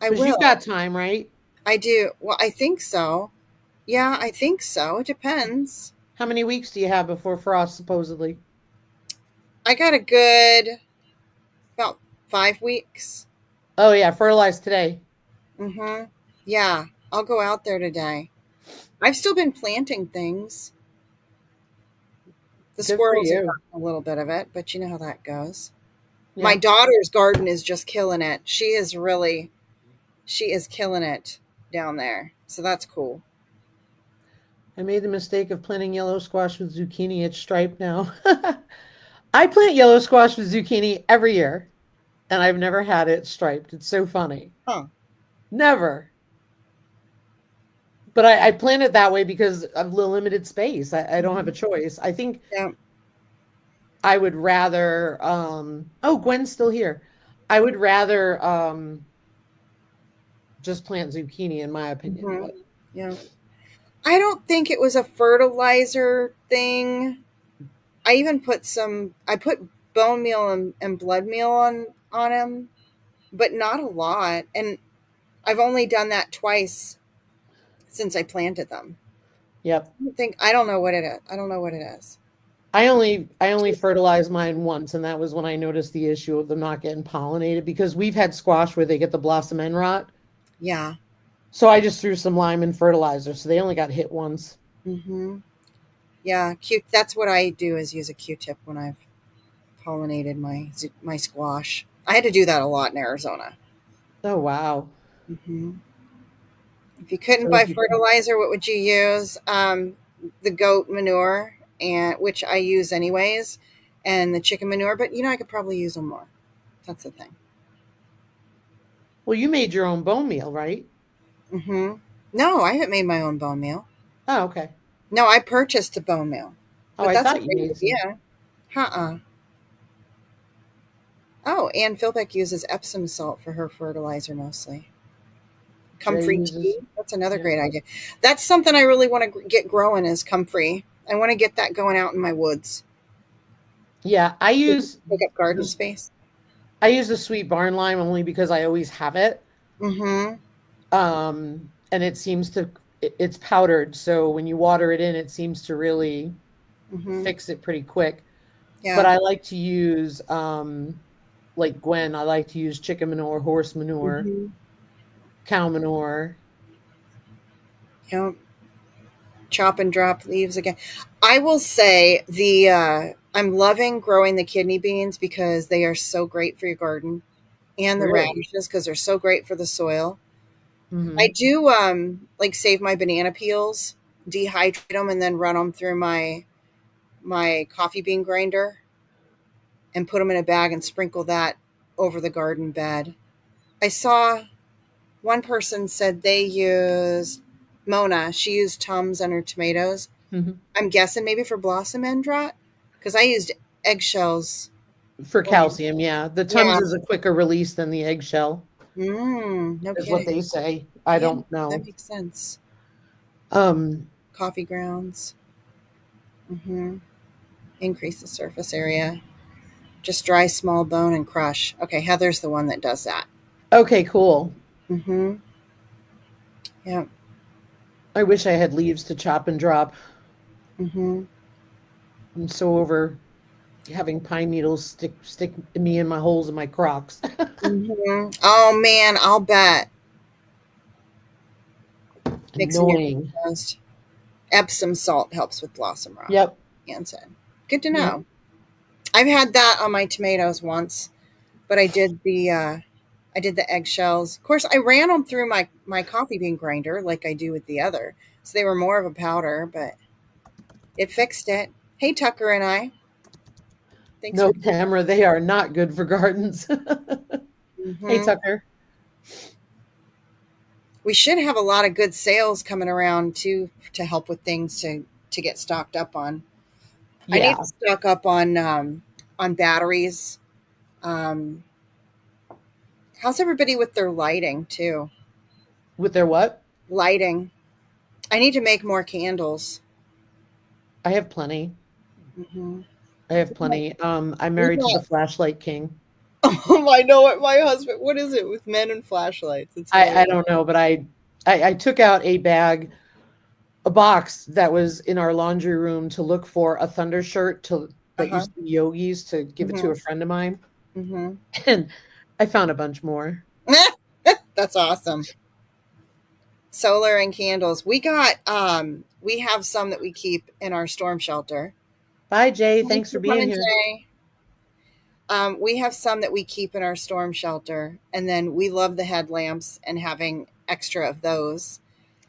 [SPEAKER 1] I
[SPEAKER 2] because you've
[SPEAKER 1] will.
[SPEAKER 2] got time, right?
[SPEAKER 1] I do. Well, I think so. Yeah, I think so. It depends.
[SPEAKER 2] How many weeks do you have before frost, supposedly?
[SPEAKER 1] I got a good about 5 weeks.
[SPEAKER 2] Oh yeah, fertilize today.
[SPEAKER 1] Mm-hmm. Yeah, I'll go out there today. I've still been planting things. The
[SPEAKER 2] Good for
[SPEAKER 1] squirrels have
[SPEAKER 2] you.
[SPEAKER 1] gotten a little bit of it, but you know how that goes. My
[SPEAKER 2] Yep.
[SPEAKER 1] daughter's garden is just killing it. She is killing it down there. So that's cool.
[SPEAKER 2] I made the mistake of planting yellow squash with zucchini. It's striped now. I plant yellow squash with zucchini every year, and I've never had it striped. It's so funny.
[SPEAKER 1] Huh.
[SPEAKER 2] Never. But I plan it that way because of the limited space. I don't have a
[SPEAKER 1] Mhm.
[SPEAKER 2] choice. I think
[SPEAKER 1] Yeah.
[SPEAKER 2] I would rather oh, Gwen's still here. I would rather just plant zucchini in my opinion,
[SPEAKER 1] Hmm.
[SPEAKER 2] but
[SPEAKER 1] Yeah. I don't think it was a fertilizer thing. I put bone meal and blood meal on them, but not a lot. And I've only done that twice since I planted them.
[SPEAKER 2] yep.
[SPEAKER 1] I don't know what it is. I don't know what it is.
[SPEAKER 2] I only fertilized mine once and that was when I noticed the issue of them not getting pollinated because we've had squash where they get the blossom end rot.
[SPEAKER 1] Yeah.
[SPEAKER 2] So I just threw some lime and fertilizer so they only got hit once.
[SPEAKER 1] Mm-hmm. Yeah. That's what I do is use a Q-tip when I've pollinated my squash. I had to do that a lot in Arizona.
[SPEAKER 2] Oh wow.
[SPEAKER 1] Hmm. If you couldn't
[SPEAKER 2] So
[SPEAKER 1] buy
[SPEAKER 2] if you
[SPEAKER 1] fertilizer, what would you use? The goat manure, and which I use anyways, and the chicken manure. But I could probably use them more. That's the thing.
[SPEAKER 2] well you made your own bone meal, right?
[SPEAKER 1] Hmm. No, I haven't made my own bone meal.
[SPEAKER 2] Oh, okay.
[SPEAKER 1] No, I purchased a bone meal.
[SPEAKER 2] Oh,
[SPEAKER 1] But
[SPEAKER 2] I
[SPEAKER 1] that's a
[SPEAKER 2] thought you
[SPEAKER 1] great
[SPEAKER 2] made some.
[SPEAKER 1] idea. Uh-uh. Oh, Ann Philbeck uses Epsom salt for her fertilizer mostly.
[SPEAKER 2] Jerry
[SPEAKER 1] Comfrey
[SPEAKER 2] uses,
[SPEAKER 1] tea. That's another
[SPEAKER 2] yeah.
[SPEAKER 1] great idea. That's something I really want to get growing is comfrey. I want to get that going out in my woods.
[SPEAKER 2] Yeah,
[SPEAKER 1] Take up garden
[SPEAKER 2] this
[SPEAKER 1] space.
[SPEAKER 2] I use the sweet barn lime only because I always have it.
[SPEAKER 1] Mm-hmm.
[SPEAKER 2] And it seems to it's powdered, so when you water it in, it seems to really
[SPEAKER 1] Mm-hmm.
[SPEAKER 2] fix it pretty quick. But
[SPEAKER 1] Yeah.
[SPEAKER 2] I like to use like Gwen, I like to use chicken manure, horse manure,
[SPEAKER 1] Mm-hmm.
[SPEAKER 2] cow manure.
[SPEAKER 1] You know, chop and drop leaves again. I will say I'm loving growing the kidney beans because they are so great for your garden, and the
[SPEAKER 2] Really?
[SPEAKER 1] radishes because they're so great for the soil. I
[SPEAKER 2] Hmm.
[SPEAKER 1] do like save my banana peels, dehydrate them, and then run them through my coffee bean grinder and put them in a bag and sprinkle that over the garden bed. I saw. One person said they used Mona. She used Tums on her tomatoes.
[SPEAKER 2] Mhm.
[SPEAKER 1] I'm guessing maybe for blossom end rot because I used eggshells.
[SPEAKER 2] For
[SPEAKER 1] Oh,
[SPEAKER 2] calcium, yeah. The Tums
[SPEAKER 1] yeah.
[SPEAKER 2] is a quicker release than the eggshell,
[SPEAKER 1] No
[SPEAKER 2] is what
[SPEAKER 1] kidding.
[SPEAKER 2] they say. I
[SPEAKER 1] Yeah,
[SPEAKER 2] don't
[SPEAKER 1] that
[SPEAKER 2] know.
[SPEAKER 1] makes sense.
[SPEAKER 2] Um,
[SPEAKER 1] Coffee grounds. Mm-hmm. Increase the surface area. Just dry small bone and crush. Okay, Heather's the one that does that.
[SPEAKER 2] okay, cool.
[SPEAKER 1] Mm-hmm. Yeah.
[SPEAKER 2] I wish I had leaves to chop and drop.
[SPEAKER 1] Mm-hmm.
[SPEAKER 2] I'm so over having pine needles stick me in my holes in my Crocs.
[SPEAKER 1] Mm-hmm. Oh man, I'll bet mixing it
[SPEAKER 2] Annoying.
[SPEAKER 1] with Epsom salt helps with blossom rot.
[SPEAKER 2] Yep.
[SPEAKER 1] Ann said. Good to
[SPEAKER 2] Yep.
[SPEAKER 1] know. I've had that on my tomatoes once, but I did the eggshells. Of course, I ran them through my coffee bean grinder like I do with the other, so they were more of a powder, but it fixed it. Hey, Tucker and I. Thanks
[SPEAKER 2] No,
[SPEAKER 1] for.
[SPEAKER 2] Tamara, they are not good for gardens. Hey,
[SPEAKER 1] Mm-hmm.
[SPEAKER 2] Tucker.
[SPEAKER 1] We should have a lot of good sales coming around too to help with things to get stocked up on. I need
[SPEAKER 2] Yeah.
[SPEAKER 1] to stock up on batteries. Um, how's everybody with their lighting too?
[SPEAKER 2] With their what?
[SPEAKER 1] Lighting. I need to make more candles.
[SPEAKER 2] I have plenty.
[SPEAKER 1] Mm-hmm.
[SPEAKER 2] I have plenty. I'm
[SPEAKER 1] We
[SPEAKER 2] married to the
[SPEAKER 1] got.
[SPEAKER 2] flashlight king.
[SPEAKER 1] I know it. My husband. What is it with men and flashlights? It's
[SPEAKER 2] I
[SPEAKER 1] hilarious.
[SPEAKER 2] don't know, but I took out a box that was in our laundry room to look for a thunder shirt to
[SPEAKER 1] Uh
[SPEAKER 2] that
[SPEAKER 1] huh.
[SPEAKER 2] used to be Yogi's to give it to
[SPEAKER 1] Mm-hmm.
[SPEAKER 2] a friend of mine,
[SPEAKER 1] Mm-hmm.
[SPEAKER 2] and I found a bunch more.
[SPEAKER 1] That's awesome. Solar and candles. We have some that we keep in our storm shelter.
[SPEAKER 2] Bye, Jay.
[SPEAKER 1] Thanks
[SPEAKER 2] Thanks for
[SPEAKER 1] for
[SPEAKER 2] being
[SPEAKER 1] coming,
[SPEAKER 2] here.
[SPEAKER 1] Jay. We have some that we keep in our storm shelter, and then we love the headlamps and having extra of those.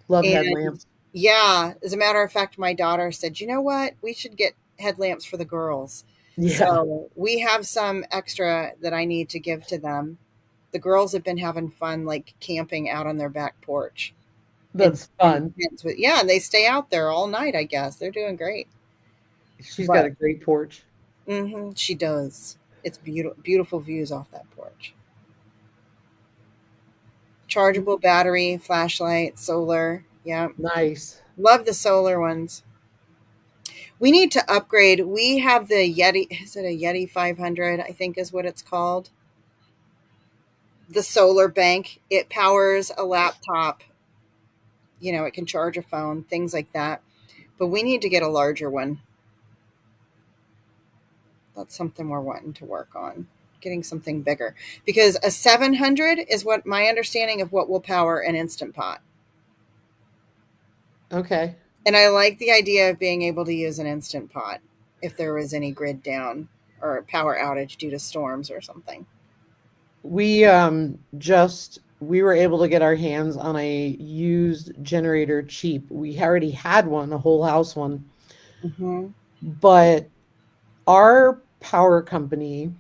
[SPEAKER 2] Love
[SPEAKER 1] And
[SPEAKER 2] headlamps.
[SPEAKER 1] yeah, as a matter of fact, my daughter said, "You know what? We should get headlamps for the girls."
[SPEAKER 2] Yeah,
[SPEAKER 1] So we have some extra that I need to give to them. The girls have been having fun, like camping out on their back porch
[SPEAKER 2] that's
[SPEAKER 1] in
[SPEAKER 2] fun.
[SPEAKER 1] tents with, yeah, and they stay out there all night. I guess they're doing great.
[SPEAKER 2] She's got a
[SPEAKER 1] But
[SPEAKER 2] great porch.
[SPEAKER 1] she does. It's beautiful, beautiful views off that porch. Chargeable battery, flashlight, solar. Yeah,
[SPEAKER 2] Nice.
[SPEAKER 1] love the solar ones. We need to upgrade. We have the Yeti. Is it a Yeti 500? I think is what it's called. The solar bank. It powers a laptop. It can charge a phone, things like that. But we need to get a larger one. That's something we're wanting to work on. Getting something bigger because a 700 is what my understanding of what will power an instant pot.
[SPEAKER 2] Okay.
[SPEAKER 1] And I like the idea of being able to use an instant pot if there was any grid down or a power outage due to storms or something.
[SPEAKER 2] We were able to get our hands on a used generator cheap. We already had one, a whole house one,
[SPEAKER 1] Mm-hmm.
[SPEAKER 2] but our power company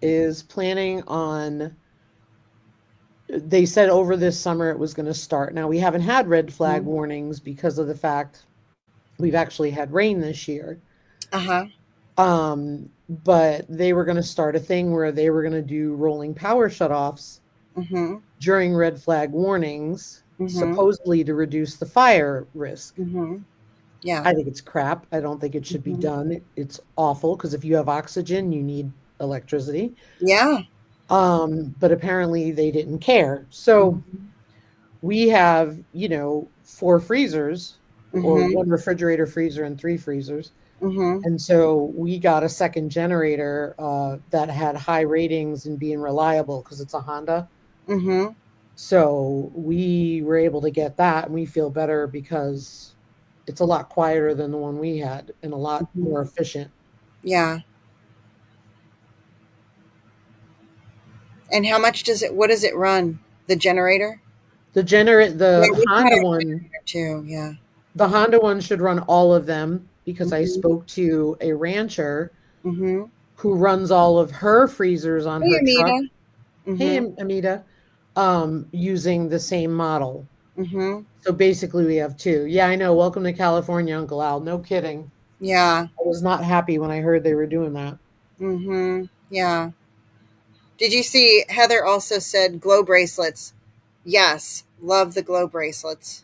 [SPEAKER 2] is planning on they said over this summer it was going to start. Now we haven't had red flag
[SPEAKER 1] Mm-hmm.
[SPEAKER 2] warnings because of the fact we've actually had rain this year.
[SPEAKER 1] Uh huh.
[SPEAKER 2] But they were going to start a thing where they were going to do rolling power shutoffs
[SPEAKER 1] Mm-hmm.
[SPEAKER 2] during red flag warnings,
[SPEAKER 1] Mm-hmm.
[SPEAKER 2] supposedly to reduce the fire risk.
[SPEAKER 1] Mm-hmm. Yeah.
[SPEAKER 2] I think it's crap. I don't think it should be
[SPEAKER 1] Mm-hmm.
[SPEAKER 2] done. It's awful because if you have oxygen, you need electricity.
[SPEAKER 1] Yeah.
[SPEAKER 2] But apparently they didn't care. So
[SPEAKER 1] Mm-hmm.
[SPEAKER 2] we have, four freezers or
[SPEAKER 1] Mm-hmm.
[SPEAKER 2] one refrigerator freezer and three freezers.
[SPEAKER 1] Mm-hmm.
[SPEAKER 2] And so we got a second generator that had high ratings and being reliable because it's a Honda.
[SPEAKER 1] Mm-hmm.
[SPEAKER 2] So we were able to get that and we feel better because it's a lot quieter than the one we had and a lot
[SPEAKER 1] Mm-hmm.
[SPEAKER 2] more efficient.
[SPEAKER 1] Yeah. And how much does it? What does it run? The generator? Yeah,
[SPEAKER 2] The
[SPEAKER 1] we've got
[SPEAKER 2] Honda
[SPEAKER 1] a
[SPEAKER 2] one,
[SPEAKER 1] generator too. Yeah.
[SPEAKER 2] the Honda one should run all of them because I
[SPEAKER 1] Mm-hmm.
[SPEAKER 2] spoke to a rancher
[SPEAKER 1] Mm-hmm.
[SPEAKER 2] who runs all of her freezers on
[SPEAKER 1] Hey,
[SPEAKER 2] her truck.
[SPEAKER 1] Amita.
[SPEAKER 2] Hey,
[SPEAKER 1] Mm-hmm.
[SPEAKER 2] Amita. using the same model.
[SPEAKER 1] Mhm.
[SPEAKER 2] So basically we have two. Yeah, I know. Welcome to California, Uncle Al. No kidding.
[SPEAKER 1] Yeah.
[SPEAKER 2] I was not happy when I heard they were doing that.
[SPEAKER 1] Mhm. Yeah. Did you see Heather also said glow bracelets? Yes, love the glow bracelets.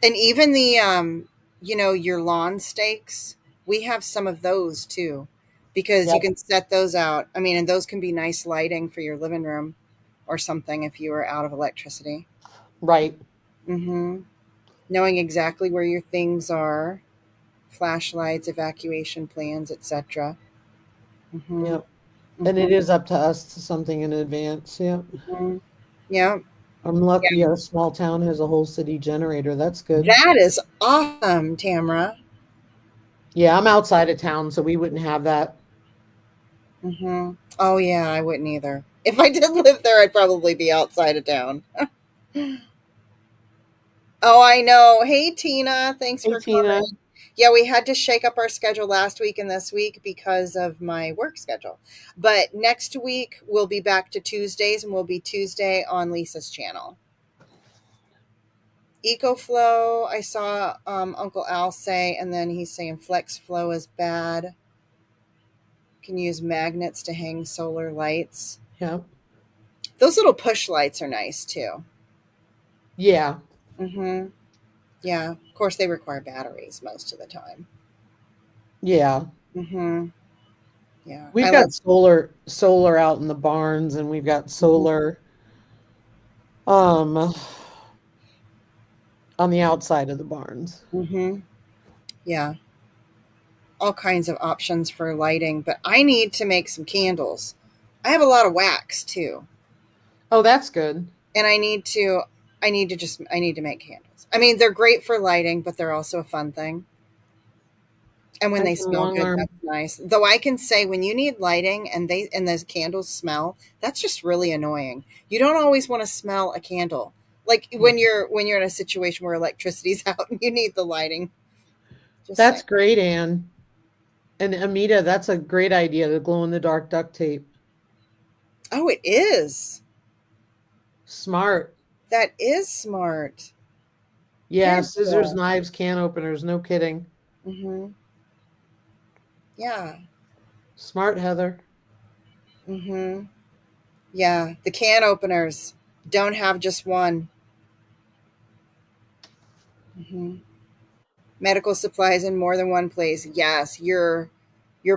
[SPEAKER 1] And even the your lawn stakes, we have some of those too because you
[SPEAKER 2] Yep.
[SPEAKER 1] can set those out. I mean, and those can be nice lighting for your living room or something if you were out of electricity.
[SPEAKER 2] Right.
[SPEAKER 1] Mhm. Knowing exactly where your things are, flashlights, evacuation plans, etc. Mhm.
[SPEAKER 2] Yep. And it
[SPEAKER 1] Mhm.
[SPEAKER 2] is up to us to something in advance. Yep.
[SPEAKER 1] Mhm. Yeah.
[SPEAKER 2] I'm lucky our small town has a whole city generator. That's good.
[SPEAKER 1] That is awesome, Tamara.
[SPEAKER 2] Yeah, I'm outside of town, so we wouldn't have that.
[SPEAKER 1] Oh yeah, I wouldn't either. If I did live there, I'd probably be outside of town. Oh, I know. Hey, Tina, thanks
[SPEAKER 2] Hey,
[SPEAKER 1] for
[SPEAKER 2] Tina.
[SPEAKER 1] coming. Yeah, we had to shake up our schedule last week and this week because of my work schedule. But next week, we'll be back to Tuesdays and we'll be Tuesday on Lisa's channel. EcoFlow, I saw Uncle Al say, and then he's saying Flex Flow is bad. Can use magnets to hang solar lights.
[SPEAKER 2] Yep.
[SPEAKER 1] Those little push lights are nice too.
[SPEAKER 2] Yeah.
[SPEAKER 1] Mm-hmm. Yeah. Of course, they require batteries most of the time.
[SPEAKER 2] Yeah.
[SPEAKER 1] Mm-hmm. Yeah.
[SPEAKER 2] We've
[SPEAKER 1] I like.
[SPEAKER 2] got solar out in the barns, and we've got solar um on the outside of the barns.
[SPEAKER 1] Mm-hmm. Yeah. All kinds of options for lighting, but I need to make some candles. I have a lot of wax too,
[SPEAKER 2] Oh, that's good.
[SPEAKER 1] and I need to make candles. I mean, they're great for lighting, but they're also a fun thing. And when
[SPEAKER 2] I
[SPEAKER 1] they
[SPEAKER 2] can
[SPEAKER 1] smell
[SPEAKER 2] long
[SPEAKER 1] good,
[SPEAKER 2] arm.
[SPEAKER 1] that's nice. Though I can say when you need lighting and those candles smell, that's just really annoying. You don't always want to smell a candle. Like when you're in a situation where electricity's out and you need the lighting. Just
[SPEAKER 2] That's
[SPEAKER 1] saying.
[SPEAKER 2] great, Anne. And Amita, that's a great idea, the glow in the dark duct tape.
[SPEAKER 1] Oh, it is.
[SPEAKER 2] Smart.
[SPEAKER 1] That is smart.
[SPEAKER 2] Yeah,
[SPEAKER 1] Very
[SPEAKER 2] scissors,
[SPEAKER 1] cool.
[SPEAKER 2] knives, can openers, no kidding.
[SPEAKER 1] Mm-hmm. Yeah.
[SPEAKER 2] Smart, Heather.
[SPEAKER 1] Mm-hmm. Yeah. The can openers don't have just one. Mm-hmm. Medical supplies in more than one place. Yes, your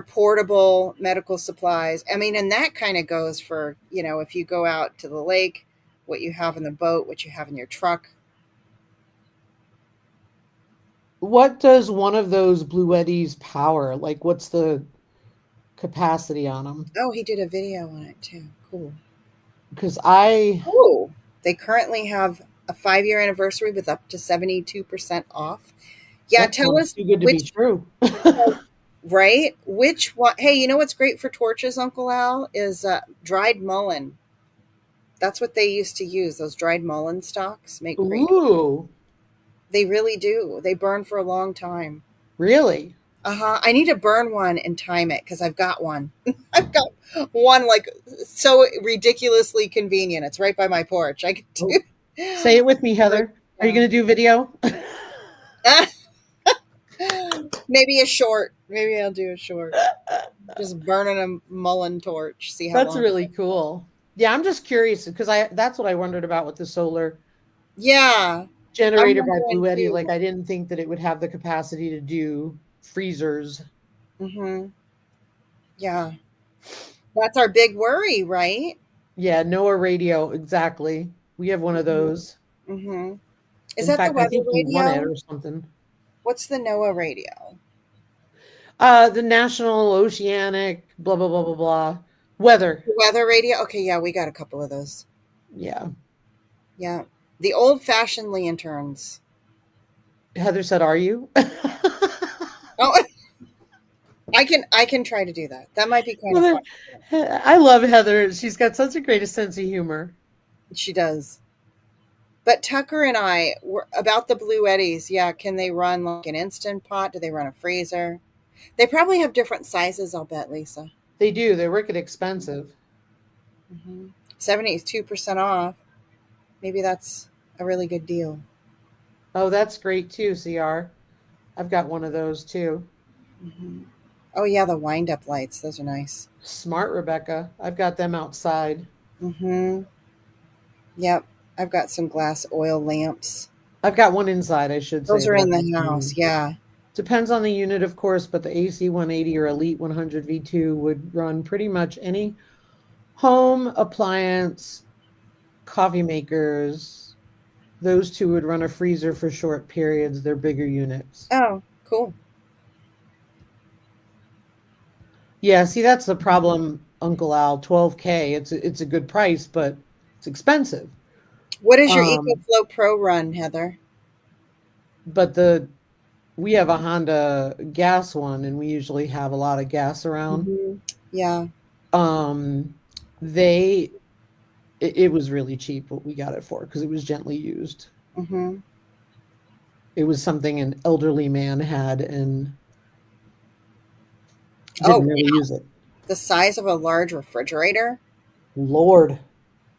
[SPEAKER 1] portable medical supplies. I mean, and that kind of goes for, if you go out to the lake, what you have in the boat, what you have in your truck.
[SPEAKER 2] What does one of those Blue Eddies power? Like, what's the capacity on them?
[SPEAKER 1] Oh, he did a video on it too. Cool.
[SPEAKER 2] Because I,
[SPEAKER 1] Oh, they currently have a 5-year anniversary with up to 72% off. Yeah,
[SPEAKER 2] that
[SPEAKER 1] tell
[SPEAKER 2] sounds
[SPEAKER 1] us
[SPEAKER 2] too good to be
[SPEAKER 1] which,
[SPEAKER 2] true.
[SPEAKER 1] right? Which one? Hey, you know what's great for torches, Uncle Al, is dried mullein. That's what they used to use. Those dried mullein stalks make great.
[SPEAKER 2] Ooh,
[SPEAKER 1] They really do. They burn for a long time.
[SPEAKER 2] really?
[SPEAKER 1] Uh-huh. I need to burn one and time it because I've got one. I've got one like so ridiculously convenient. It's right by my porch. I could
[SPEAKER 2] Oh,
[SPEAKER 1] do
[SPEAKER 2] say it with me,
[SPEAKER 1] right
[SPEAKER 2] Heather. Are you going to
[SPEAKER 1] now.
[SPEAKER 2] do video?
[SPEAKER 1] Maybe a short. Maybe I'll do a short. Just burning a mullein torch. See how
[SPEAKER 2] That's
[SPEAKER 1] long.
[SPEAKER 2] really cool. Yeah, I'm just curious because I that's what I wondered about with the solar
[SPEAKER 1] Yeah, I'm
[SPEAKER 2] generator by
[SPEAKER 1] wondering
[SPEAKER 2] Blue Eddy. Like
[SPEAKER 1] too.
[SPEAKER 2] I didn't think that it would have the capacity to do freezers.
[SPEAKER 1] Mm-hmm. Yeah, that's our big worry, right?
[SPEAKER 2] Yeah, NOAA radio, exactly. We have one of
[SPEAKER 1] Mm-hmm.
[SPEAKER 2] those.
[SPEAKER 1] Mm-hmm. Is
[SPEAKER 2] In
[SPEAKER 1] that the
[SPEAKER 2] fact, I
[SPEAKER 1] weather
[SPEAKER 2] think you won it
[SPEAKER 1] radio?
[SPEAKER 2] or something.
[SPEAKER 1] What's the NOAA radio?
[SPEAKER 2] The National Oceanic, blah blah blah blah blah. Weather.
[SPEAKER 1] The weather radio? Okay, yeah, we got a couple of those.
[SPEAKER 2] Yeah.
[SPEAKER 1] Yeah. The old fashioned lanterns.
[SPEAKER 2] Heather said, "Are you?"
[SPEAKER 1] Oh, I can try to do that. That might be kind of fun.
[SPEAKER 2] I love Heather. She's got such a great sense of humor.
[SPEAKER 1] She does. But Tucker and I were about the Blue Eddies. Yeah, can they run like an instant pot? Do they run a freezer? They probably have different sizes, I'll bet, Lisa.
[SPEAKER 2] They do. They're wicked expensive.
[SPEAKER 1] Hmm. 72% off. Maybe that's a really good deal.
[SPEAKER 2] Oh, that's great too, CR. I've got one of those too.
[SPEAKER 1] Hmm. Oh, yeah, the wind up lights. Those are nice.
[SPEAKER 2] Smart, Rebecca. I've got them outside.
[SPEAKER 1] Hmm. Yep. I've got some glass oil lamps.
[SPEAKER 2] I've got one inside, I should
[SPEAKER 1] Those
[SPEAKER 2] say,
[SPEAKER 1] are
[SPEAKER 2] but
[SPEAKER 1] in
[SPEAKER 2] I'm
[SPEAKER 1] the
[SPEAKER 2] just
[SPEAKER 1] house.
[SPEAKER 2] saying.
[SPEAKER 1] Yeah.
[SPEAKER 2] Depends on the unit, of course, but the AC 180 or Elite 100 V2 would run pretty much any home appliance, coffee makers. Those two would run a freezer for short periods. They're bigger units.
[SPEAKER 1] Oh, cool.
[SPEAKER 2] Yeah, see, that's the problem, Uncle Al. 12K. It's a good price, but it's expensive.
[SPEAKER 1] What does your
[SPEAKER 2] Um,
[SPEAKER 1] EcoFlow Pro run, Heather?
[SPEAKER 2] but the we have a Honda gas one, and we usually have a lot of gas around.
[SPEAKER 1] Hmm. Yeah.
[SPEAKER 2] Um, they it was really cheap what we got it for because it was gently used.
[SPEAKER 1] Hmm.
[SPEAKER 2] It was something an elderly man had and
[SPEAKER 1] Oh,
[SPEAKER 2] didn't really use it.
[SPEAKER 1] the size of a large refrigerator?
[SPEAKER 2] Lord.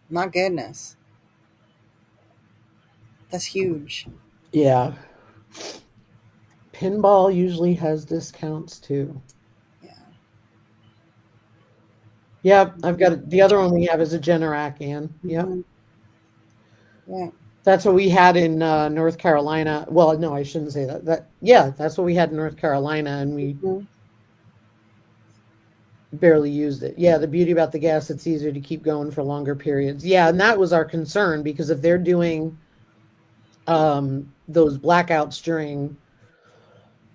[SPEAKER 1] My goodness. That's huge.
[SPEAKER 2] Yeah. Pinball usually has discounts too.
[SPEAKER 1] Yeah.
[SPEAKER 2] Yep, I've got the other one we have is a Generac, Ann. Yep.
[SPEAKER 1] Hmm. Yeah.
[SPEAKER 2] That's what we had in North Carolina. Well, no, I shouldn't say that. Yeah, that's what we had in North Carolina, and we
[SPEAKER 1] Hmm.
[SPEAKER 2] barely used it. Yeah, the beauty about the gas, it's easier to keep going for longer periods. Yeah, and that was our concern because if they're doing those blackouts during,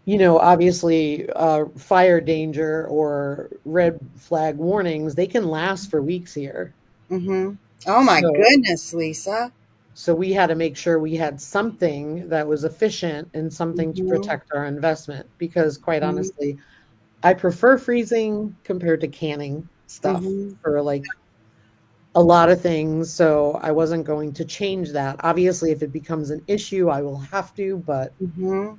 [SPEAKER 2] obviously fire danger or red flag warnings, they can last for weeks here.
[SPEAKER 1] Hmm. Oh my
[SPEAKER 2] So
[SPEAKER 1] goodness, Lisa.
[SPEAKER 2] so we had to make sure we had something that was efficient and something to
[SPEAKER 1] Hmm.
[SPEAKER 2] protect our investment because quite
[SPEAKER 1] Hmm.
[SPEAKER 2] honestly, I prefer freezing compared to canning stuff
[SPEAKER 1] Hmm.
[SPEAKER 2] for like a lot of things. So I wasn't going to change that. Obviously, if it becomes an issue, I will have to, but
[SPEAKER 1] Hmm.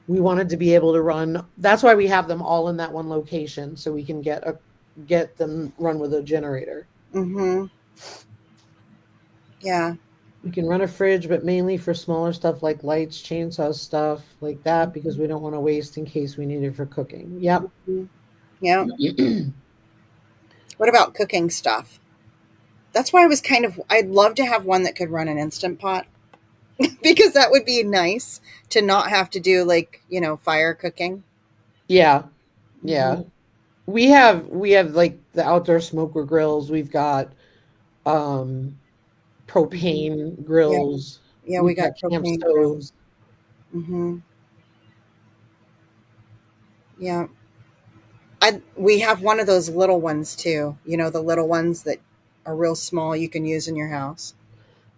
[SPEAKER 2] we wanted to be able to run. That's why we have them all in that one location so we can get them run with a generator.
[SPEAKER 1] Hmm. Yeah.
[SPEAKER 2] We can run a fridge, but mainly for smaller stuff like lights, chainsaw stuff like that because we don't want to waste in case we need it for cooking. Yep.
[SPEAKER 1] Hmm. Yeah. What about cooking stuff? That's why I was I'd love to have one that could run an instant pot because that would be nice to not have to do like, fire cooking.
[SPEAKER 2] Yeah.
[SPEAKER 1] Hmm.
[SPEAKER 2] Yeah. We have like the outdoor smoker grills. We've got um
[SPEAKER 1] Hmm.
[SPEAKER 2] propane
[SPEAKER 1] Yeah.
[SPEAKER 2] grills.
[SPEAKER 1] Yeah. We
[SPEAKER 2] We've got
[SPEAKER 1] got
[SPEAKER 2] camp
[SPEAKER 1] propane grills.
[SPEAKER 2] stoves.
[SPEAKER 1] Hmm. Yeah. We have one of those little ones too. The little ones that are real small you can use in your house.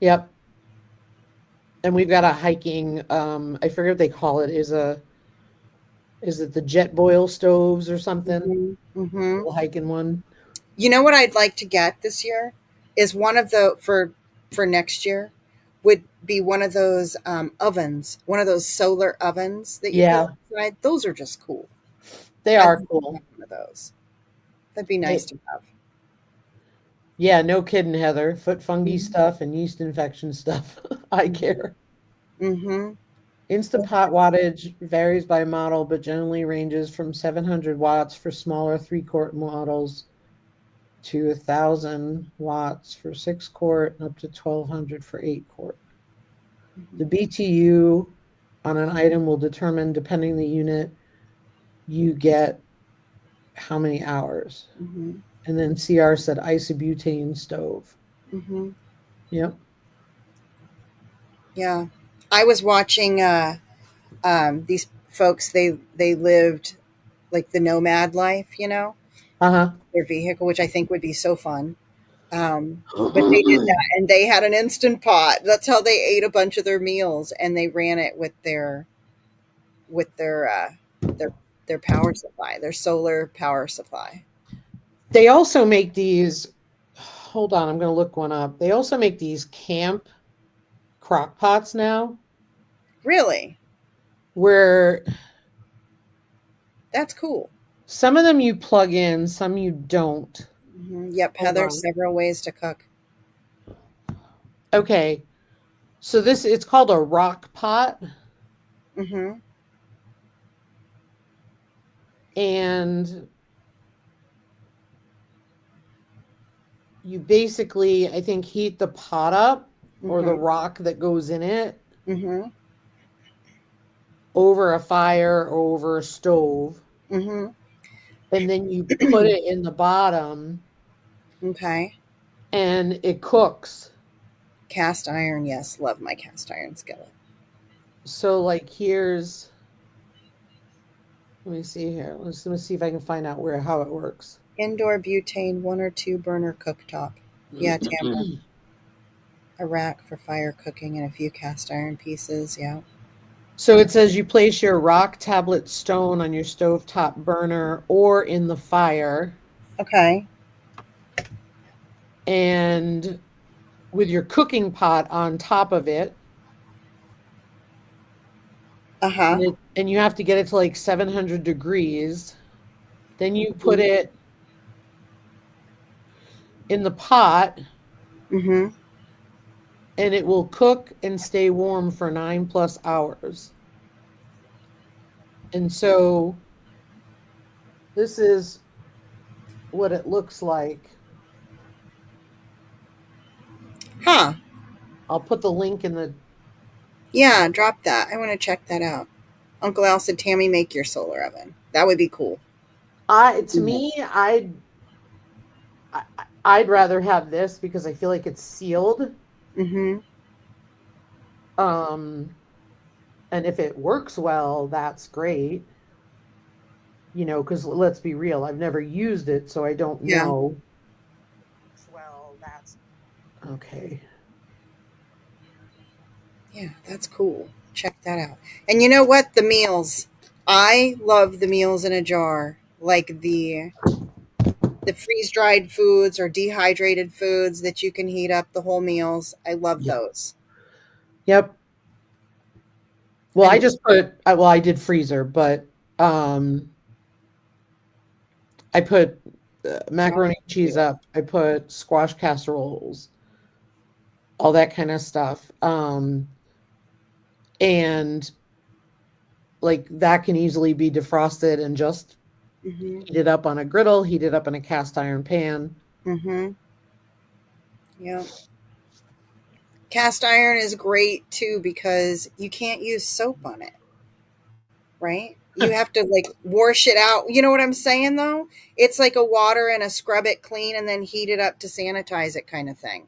[SPEAKER 2] Yep. And we've got a hiking I forget what they call it. Is it the jet boil stoves or something?
[SPEAKER 1] Hmm. Hmm.
[SPEAKER 2] Little hiking one.
[SPEAKER 1] You know what I'd like to get this year is one of the for next year would be one of those ovens, one of those solar ovens that you put
[SPEAKER 2] Yeah,
[SPEAKER 1] outside. Those are just cool.
[SPEAKER 2] they
[SPEAKER 1] I'd
[SPEAKER 2] are
[SPEAKER 1] like to have
[SPEAKER 2] cool.
[SPEAKER 1] one of those. That'd be nice
[SPEAKER 2] They
[SPEAKER 1] to have.
[SPEAKER 2] Yeah, no kidding, Heather. Foot fungi
[SPEAKER 1] Hmm.
[SPEAKER 2] stuff and yeast infection stuff. I care.
[SPEAKER 1] Hmm.
[SPEAKER 2] Instant pot wattage varies by model, but generally ranges from 700 watts for smaller 3-quart models to 1,000 watts for 6-quart and up to 1,200 for 8-quart. The BTU on an item will determine, depending the unit, you get how many hours.
[SPEAKER 1] Hmm.
[SPEAKER 2] And then CR said isobutane stove.
[SPEAKER 1] Hmm.
[SPEAKER 2] Yep.
[SPEAKER 1] Yeah, I was watching these folks. They lived like the nomad life,
[SPEAKER 2] Uh
[SPEAKER 1] their vehicle, which I think would be so fun. But they did
[SPEAKER 2] huh.
[SPEAKER 1] that, and they had an instant pot. That's how they ate a bunch of their meals, and they ran it with their their power supply, their solar power supply.
[SPEAKER 2] They also make these. Hold on, I'm going to look one up. They also make these camp crock pots now,
[SPEAKER 1] Really,
[SPEAKER 2] where
[SPEAKER 1] that's cool.
[SPEAKER 2] some of them you plug in, some you don't.
[SPEAKER 1] Yep,
[SPEAKER 2] Hold
[SPEAKER 1] Heather,
[SPEAKER 2] on.
[SPEAKER 1] several ways to cook.
[SPEAKER 2] Okay. So this it's called a rock pot,
[SPEAKER 1] Mm-hmm.
[SPEAKER 2] and you basically, I think, heat the pot up or the
[SPEAKER 1] Mm-hmm.
[SPEAKER 2] rock that goes in it
[SPEAKER 1] Mm-hmm.
[SPEAKER 2] over a fire or over a stove,
[SPEAKER 1] Mm-hmm.
[SPEAKER 2] and then you put it in the bottom
[SPEAKER 1] Okay.
[SPEAKER 2] and it cooks.
[SPEAKER 1] Cast iron, yes, love my cast iron skillet.
[SPEAKER 2] So like here's let me see here. Let me see if I can find out where how it works.
[SPEAKER 1] Indoor butane 1 or 2 burner cooktop. Yeah, Tamara. A rack for fire cooking and a few cast iron pieces. Yeah.
[SPEAKER 2] So it says you place your rock tablet stone on your stovetop burner or in the fire,
[SPEAKER 1] Okay.
[SPEAKER 2] and with your cooking pot on top of it,
[SPEAKER 1] Uh huh.
[SPEAKER 2] and you have to get it to like 700 degrees. Then you put
[SPEAKER 1] Mm
[SPEAKER 2] it in the pot
[SPEAKER 1] hmm.
[SPEAKER 2] and it will cook and stay warm for 9+ hours. And so this is what it looks like.
[SPEAKER 1] Huh.
[SPEAKER 2] I'll put the link in the
[SPEAKER 1] Yeah, drop that. I want to check that out. Uncle Al said, Tammy, make your solar oven. That would be cool.
[SPEAKER 2] I to me I I'd rather have this because I feel like it's sealed.
[SPEAKER 1] Mm-hmm.
[SPEAKER 2] Um and if it works well, that's great. Because let's be real, I've never used it, so I don't
[SPEAKER 1] Yeah.
[SPEAKER 2] know. Well, that's okay.
[SPEAKER 1] Yeah, that's cool. Check that out. And you know what? The meals. I love the meals in a jar, like the freeze dried foods or dehydrated foods that you can heat up the whole meals. I love
[SPEAKER 2] Yep.
[SPEAKER 1] those.
[SPEAKER 2] Yep. Well, I
[SPEAKER 1] And
[SPEAKER 2] just put well, I did freezer, but um I put
[SPEAKER 1] oh,
[SPEAKER 2] macaroni and cheese up. I put squash casseroles, all that kind of stuff. And like that can easily be defrosted and just
[SPEAKER 1] mm-hmm,
[SPEAKER 2] heat it up on a griddle, heat it up in a cast iron pan.
[SPEAKER 1] mm-hmm, yeah. Cast iron is great too because you can't use soap on it, right? You have to like wash it out. You know what I'm saying though? It's like a water and a scrub it clean and then heat it up to sanitize it kind of thing.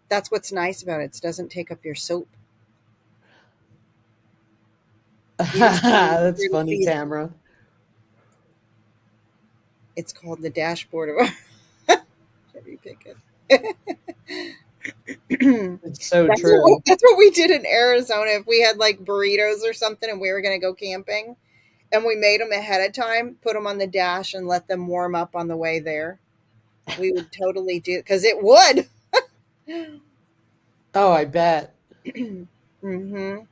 [SPEAKER 1] That's what's nice about it. It doesn't take up your soap. You just
[SPEAKER 2] That's
[SPEAKER 1] it'll
[SPEAKER 2] funny,
[SPEAKER 1] be
[SPEAKER 2] Tamara.
[SPEAKER 1] it's called the dashboard of Chevy Pickett.
[SPEAKER 2] It's so
[SPEAKER 1] What,
[SPEAKER 2] true.
[SPEAKER 1] that's what we did in Arizona. If we had like burritos or something and we were going to go camping and we made them ahead of time, put them on the dash and let them warm up on the way there, we would totally do because it would.
[SPEAKER 2] Oh, I bet.
[SPEAKER 1] Mm-hmm.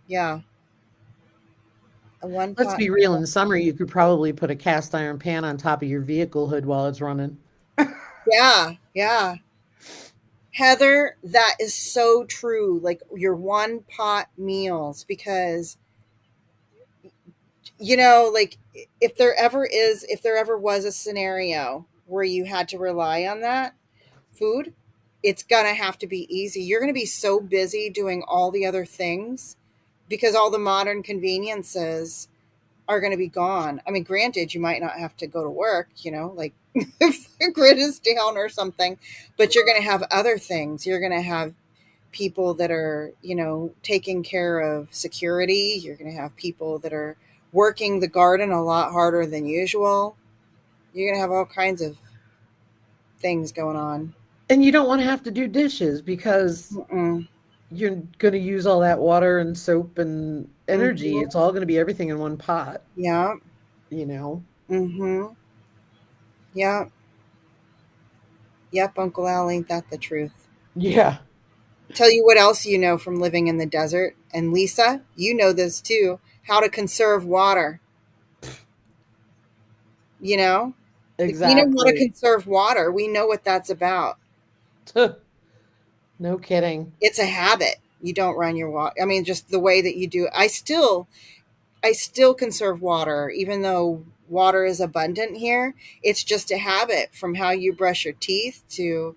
[SPEAKER 1] Yeah. A one
[SPEAKER 2] Let's
[SPEAKER 1] pot.
[SPEAKER 2] be real. In summer, you could probably put a cast iron pan on top of your vehicle hood while it's running.
[SPEAKER 1] Yeah. Yeah. Heather, that is so true. Like your one pot meals, because like if there ever was a scenario where you had to rely on that food, it's gonna have to be easy. You're gonna be so busy doing all the other things because all the modern conveniences are going to be gone. I mean, granted, you might not have to go to work, like if the grid is down or something, but you're going to have other things. You're going to have people that are, taking care of security. You're going to have people that are working the garden a lot harder than usual. You're going to have all kinds of things going on.
[SPEAKER 2] And you don't want to have to do dishes because
[SPEAKER 1] Mm-mm.
[SPEAKER 2] you're going to use all that water and soap and energy. It's
[SPEAKER 1] Mm-hmm.
[SPEAKER 2] all going to be everything in one pot,
[SPEAKER 1] Yeah.
[SPEAKER 2] you know?
[SPEAKER 1] Mm-hmm. Yeah. Yep, Uncle Al, ain't that the truth?
[SPEAKER 2] Yeah.
[SPEAKER 1] Tell you what else you know from living in the desert. And Lisa, you know this too, how to conserve water, you know? If we know how to
[SPEAKER 2] Exactly.
[SPEAKER 1] conserve water, we know what that's about.
[SPEAKER 2] No kidding.
[SPEAKER 1] It's a habit. You don't run your water. I mean, just the way that you do it. I still conserve water, even though water is abundant here. It's just a habit from how you brush your teeth to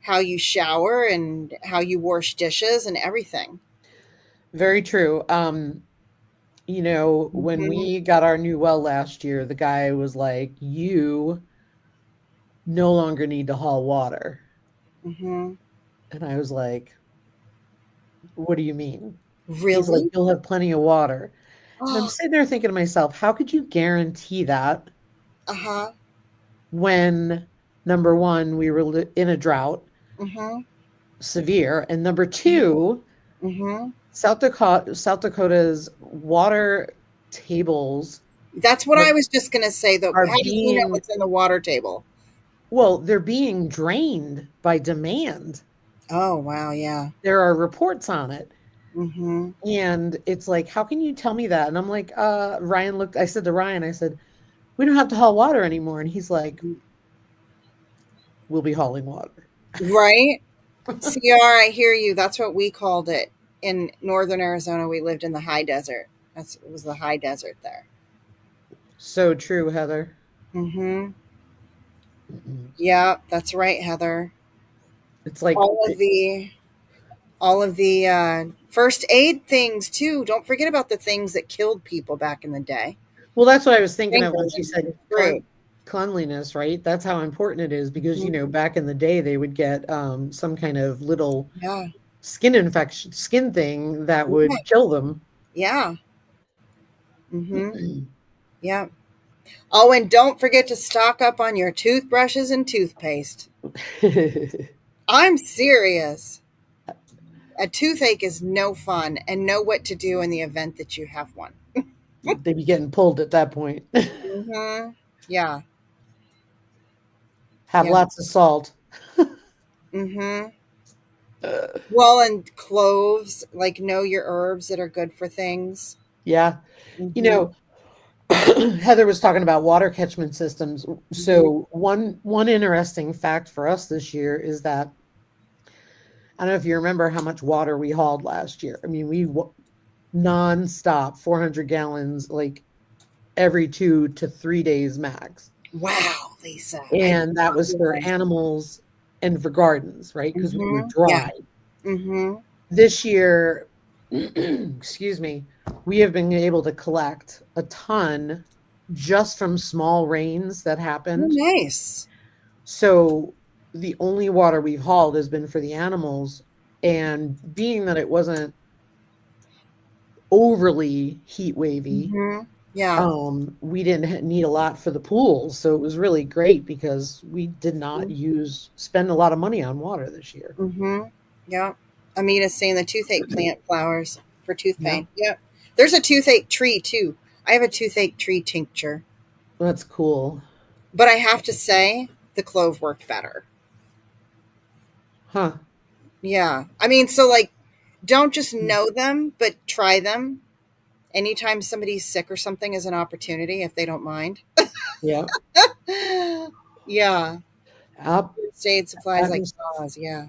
[SPEAKER 1] how you shower and how you wash dishes and everything.
[SPEAKER 2] Very true. When
[SPEAKER 1] Hmm.
[SPEAKER 2] we got our new well last year, the guy was like, "You no longer need to haul water."
[SPEAKER 1] Hmm.
[SPEAKER 2] And I was like, "What do you mean?" He's like,
[SPEAKER 1] Really?
[SPEAKER 2] "You'll have plenty of water." And I'm
[SPEAKER 1] Oh,
[SPEAKER 2] sitting there thinking to myself, how could you guarantee that
[SPEAKER 1] uh-huh.
[SPEAKER 2] when number one, we were in a drought,
[SPEAKER 1] Hmm.
[SPEAKER 2] severe, and number two,
[SPEAKER 1] Hmm.
[SPEAKER 2] South Dakota's water tables
[SPEAKER 1] That's what
[SPEAKER 2] are,
[SPEAKER 1] I was just going to say, though.
[SPEAKER 2] are
[SPEAKER 1] How do you know
[SPEAKER 2] being,
[SPEAKER 1] what's in the water table?
[SPEAKER 2] well, they're being drained by demand.
[SPEAKER 1] Oh, wow. Yeah.
[SPEAKER 2] There are reports on it.
[SPEAKER 1] Hmm.
[SPEAKER 2] And it's like, how can you tell me that? And I'm like, I said to Ryan, I said, we don't have to haul water anymore. And he's like, we'll be hauling water.
[SPEAKER 1] Right? CR, I hear you. That's what we called it in northern Arizona. We lived in the high desert. It was the high desert there.
[SPEAKER 2] So true, Heather.
[SPEAKER 1] Hmm. Yeah, that's right, Heather.
[SPEAKER 2] It's like,
[SPEAKER 1] All of the first aid things too. Don't forget about the things that killed people back in the day.
[SPEAKER 2] well, that's what I was thinking of when
[SPEAKER 1] Fingers
[SPEAKER 2] she said
[SPEAKER 1] and fruit.
[SPEAKER 2] cleanliness, right? That's how important it is because,
[SPEAKER 1] Mhm.
[SPEAKER 2] back in the day, they would get some kind of little
[SPEAKER 1] Yeah,
[SPEAKER 2] skin infection, skin thing that
[SPEAKER 1] yeah,
[SPEAKER 2] would kill them.
[SPEAKER 1] yeah. Hmm. Yeah. Oh, and don't forget to stock up on your toothbrushes and toothpaste. I'm serious. A toothache is no fun, and know what to do in the event that you have one.
[SPEAKER 2] They'd be getting pulled at that point.
[SPEAKER 1] Hmm. Yeah,
[SPEAKER 2] Have
[SPEAKER 1] yeah.
[SPEAKER 2] lots of salt.
[SPEAKER 1] Hmm. Well, and cloves, like know your herbs that are good for things.
[SPEAKER 2] Yeah. You
[SPEAKER 1] Hmm.
[SPEAKER 2] know, Heather was talking about water catchment systems.
[SPEAKER 1] Hmm.
[SPEAKER 2] So one interesting fact for us this year is that I don't know if you remember how much water we hauled last year. I mean, nonstop 400 gallons, like every 2 to 3 days max.
[SPEAKER 1] Wow, Lisa, I did
[SPEAKER 2] And that
[SPEAKER 1] not
[SPEAKER 2] was for
[SPEAKER 1] realize that.
[SPEAKER 2] animals and for gardens, right? Because we were
[SPEAKER 1] Hmm. Yeah.
[SPEAKER 2] dry.
[SPEAKER 1] Hmm.
[SPEAKER 2] This year, excuse me, we have been able to collect a ton just from small rains that
[SPEAKER 1] Oh,
[SPEAKER 2] happened.
[SPEAKER 1] nice.
[SPEAKER 2] So the only water we've hauled has been for the animals. And being that it wasn't overly heat wavy,
[SPEAKER 1] Hmm. Yeah.
[SPEAKER 2] we didn't need a lot for the pools. So it was really great because we did not spend a lot of money on water this year.
[SPEAKER 1] Hmm. Yeah. Amita's saying the toothache plant flowers for tooth
[SPEAKER 2] Yeah,
[SPEAKER 1] pain. Yep. There's a toothache tree too. I have a toothache tree tincture,
[SPEAKER 2] that's cool.
[SPEAKER 1] but I have to say the clove worked better.
[SPEAKER 2] Huh.
[SPEAKER 1] Yeah. I mean, so like, don't just know them, but try them. Anytime somebody's sick or something is an opportunity if they don't mind.
[SPEAKER 2] Yeah.
[SPEAKER 1] Yeah.
[SPEAKER 2] Up
[SPEAKER 1] First aid supplies like
[SPEAKER 2] atmos-
[SPEAKER 1] gauze. Yeah.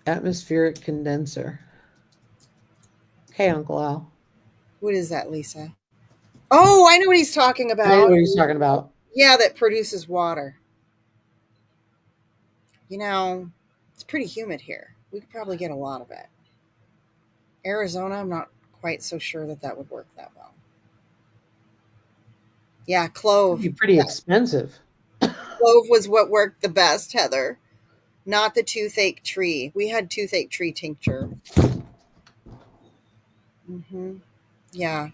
[SPEAKER 2] atmospheric condenser. Okay, Uncle Al.
[SPEAKER 1] What is that, Lisa? Oh, I know what he's talking
[SPEAKER 2] I know
[SPEAKER 1] about.
[SPEAKER 2] what he's talking about.
[SPEAKER 1] Yeah, that produces water. It's pretty humid here. We could probably get a lot of it. Arizona, I'm not quite so sure that that would work that well. Yeah,
[SPEAKER 2] It'd be
[SPEAKER 1] clove.
[SPEAKER 2] pretty expensive.
[SPEAKER 1] Clove was what worked the best, Heather. Not the toothache tree. We had toothache tree tincture. Hmm. Yeah.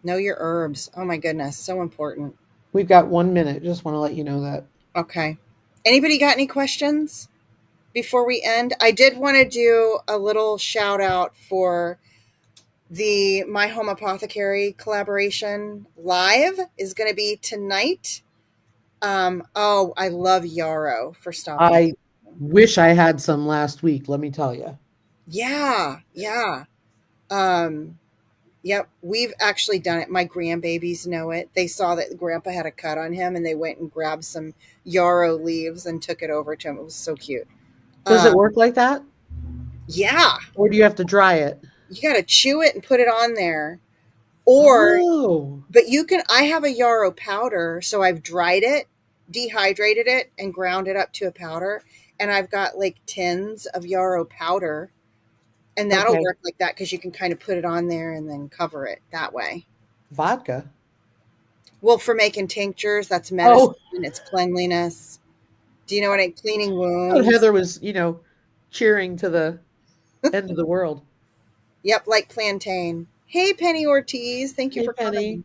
[SPEAKER 1] Know your herbs. Oh my goodness, so important.
[SPEAKER 2] We've got 1 minute. Just want to let you know that.
[SPEAKER 1] Okay. Anybody got any questions before we end? I did want to do a little shout out for the My Home Apothecary collaboration live is going to be tonight. Oh, I love Yarrow for stopping.
[SPEAKER 2] I wish I had some last week, let me tell you.
[SPEAKER 1] Yeah, yeah. Um, Yep, we've actually done it. My grandbabies know it. They saw that grandpa had a cut on him and they went and grabbed some yarrow leaves and took it over to him. It was so cute.
[SPEAKER 2] Does it
[SPEAKER 1] Um,
[SPEAKER 2] work like that?
[SPEAKER 1] yeah,
[SPEAKER 2] Or do you have to dry it?
[SPEAKER 1] you got to chew it and put it on there. Or,
[SPEAKER 2] Oh,
[SPEAKER 1] but you can, I have a yarrow powder, so I've dried it, dehydrated it, and ground it up to a powder. And I've got like tins of yarrow powder, and that'll
[SPEAKER 2] okay.
[SPEAKER 1] work like that because you can kind of put it on there and then cover it that way.
[SPEAKER 2] Vodka.
[SPEAKER 1] Well, for making tinctures, that's medicine,
[SPEAKER 2] Oh,
[SPEAKER 1] it's cleanliness. Do you know what I cleaning
[SPEAKER 2] I thought
[SPEAKER 1] wounds?
[SPEAKER 2] Heather was, cheering to the end of the world.
[SPEAKER 1] Yep, like plantain. Hey, Penny Ortiz, thank you
[SPEAKER 2] Hey,
[SPEAKER 1] for
[SPEAKER 2] Penny.
[SPEAKER 1] coming.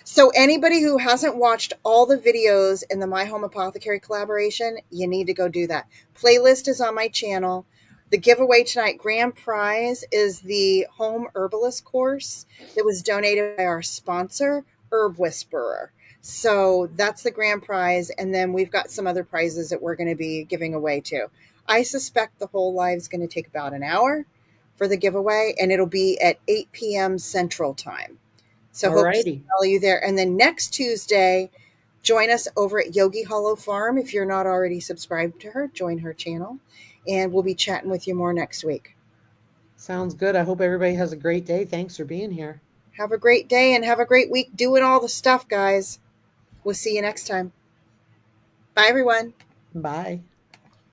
[SPEAKER 1] So, anybody who hasn't watched all the videos in the My Home Apothecary collaboration, you need to go do that. Playlist is on my channel. The giveaway tonight, grand prize, is the home herbalist course that was donated by our sponsor, Herb Whisperer. So that's the grand prize. And then we've got some other prizes that we're going to be giving away too. I suspect the whole live is going to take about an hour for the giveaway, and it'll be at 8 p.m. Central Time. So
[SPEAKER 2] All
[SPEAKER 1] hope to see
[SPEAKER 2] righty.
[SPEAKER 1] all you there. And then next Tuesday, join us over at Yogi Hollow Farm. If you're not already subscribed to her, join her channel. And we'll be chatting with you more next week.
[SPEAKER 2] Sounds good. I hope everybody has a great day. Thanks for being here.
[SPEAKER 1] Have a great day and have a great week doing all the stuff, guys. We'll see you next time. Bye, everyone.
[SPEAKER 2] Bye.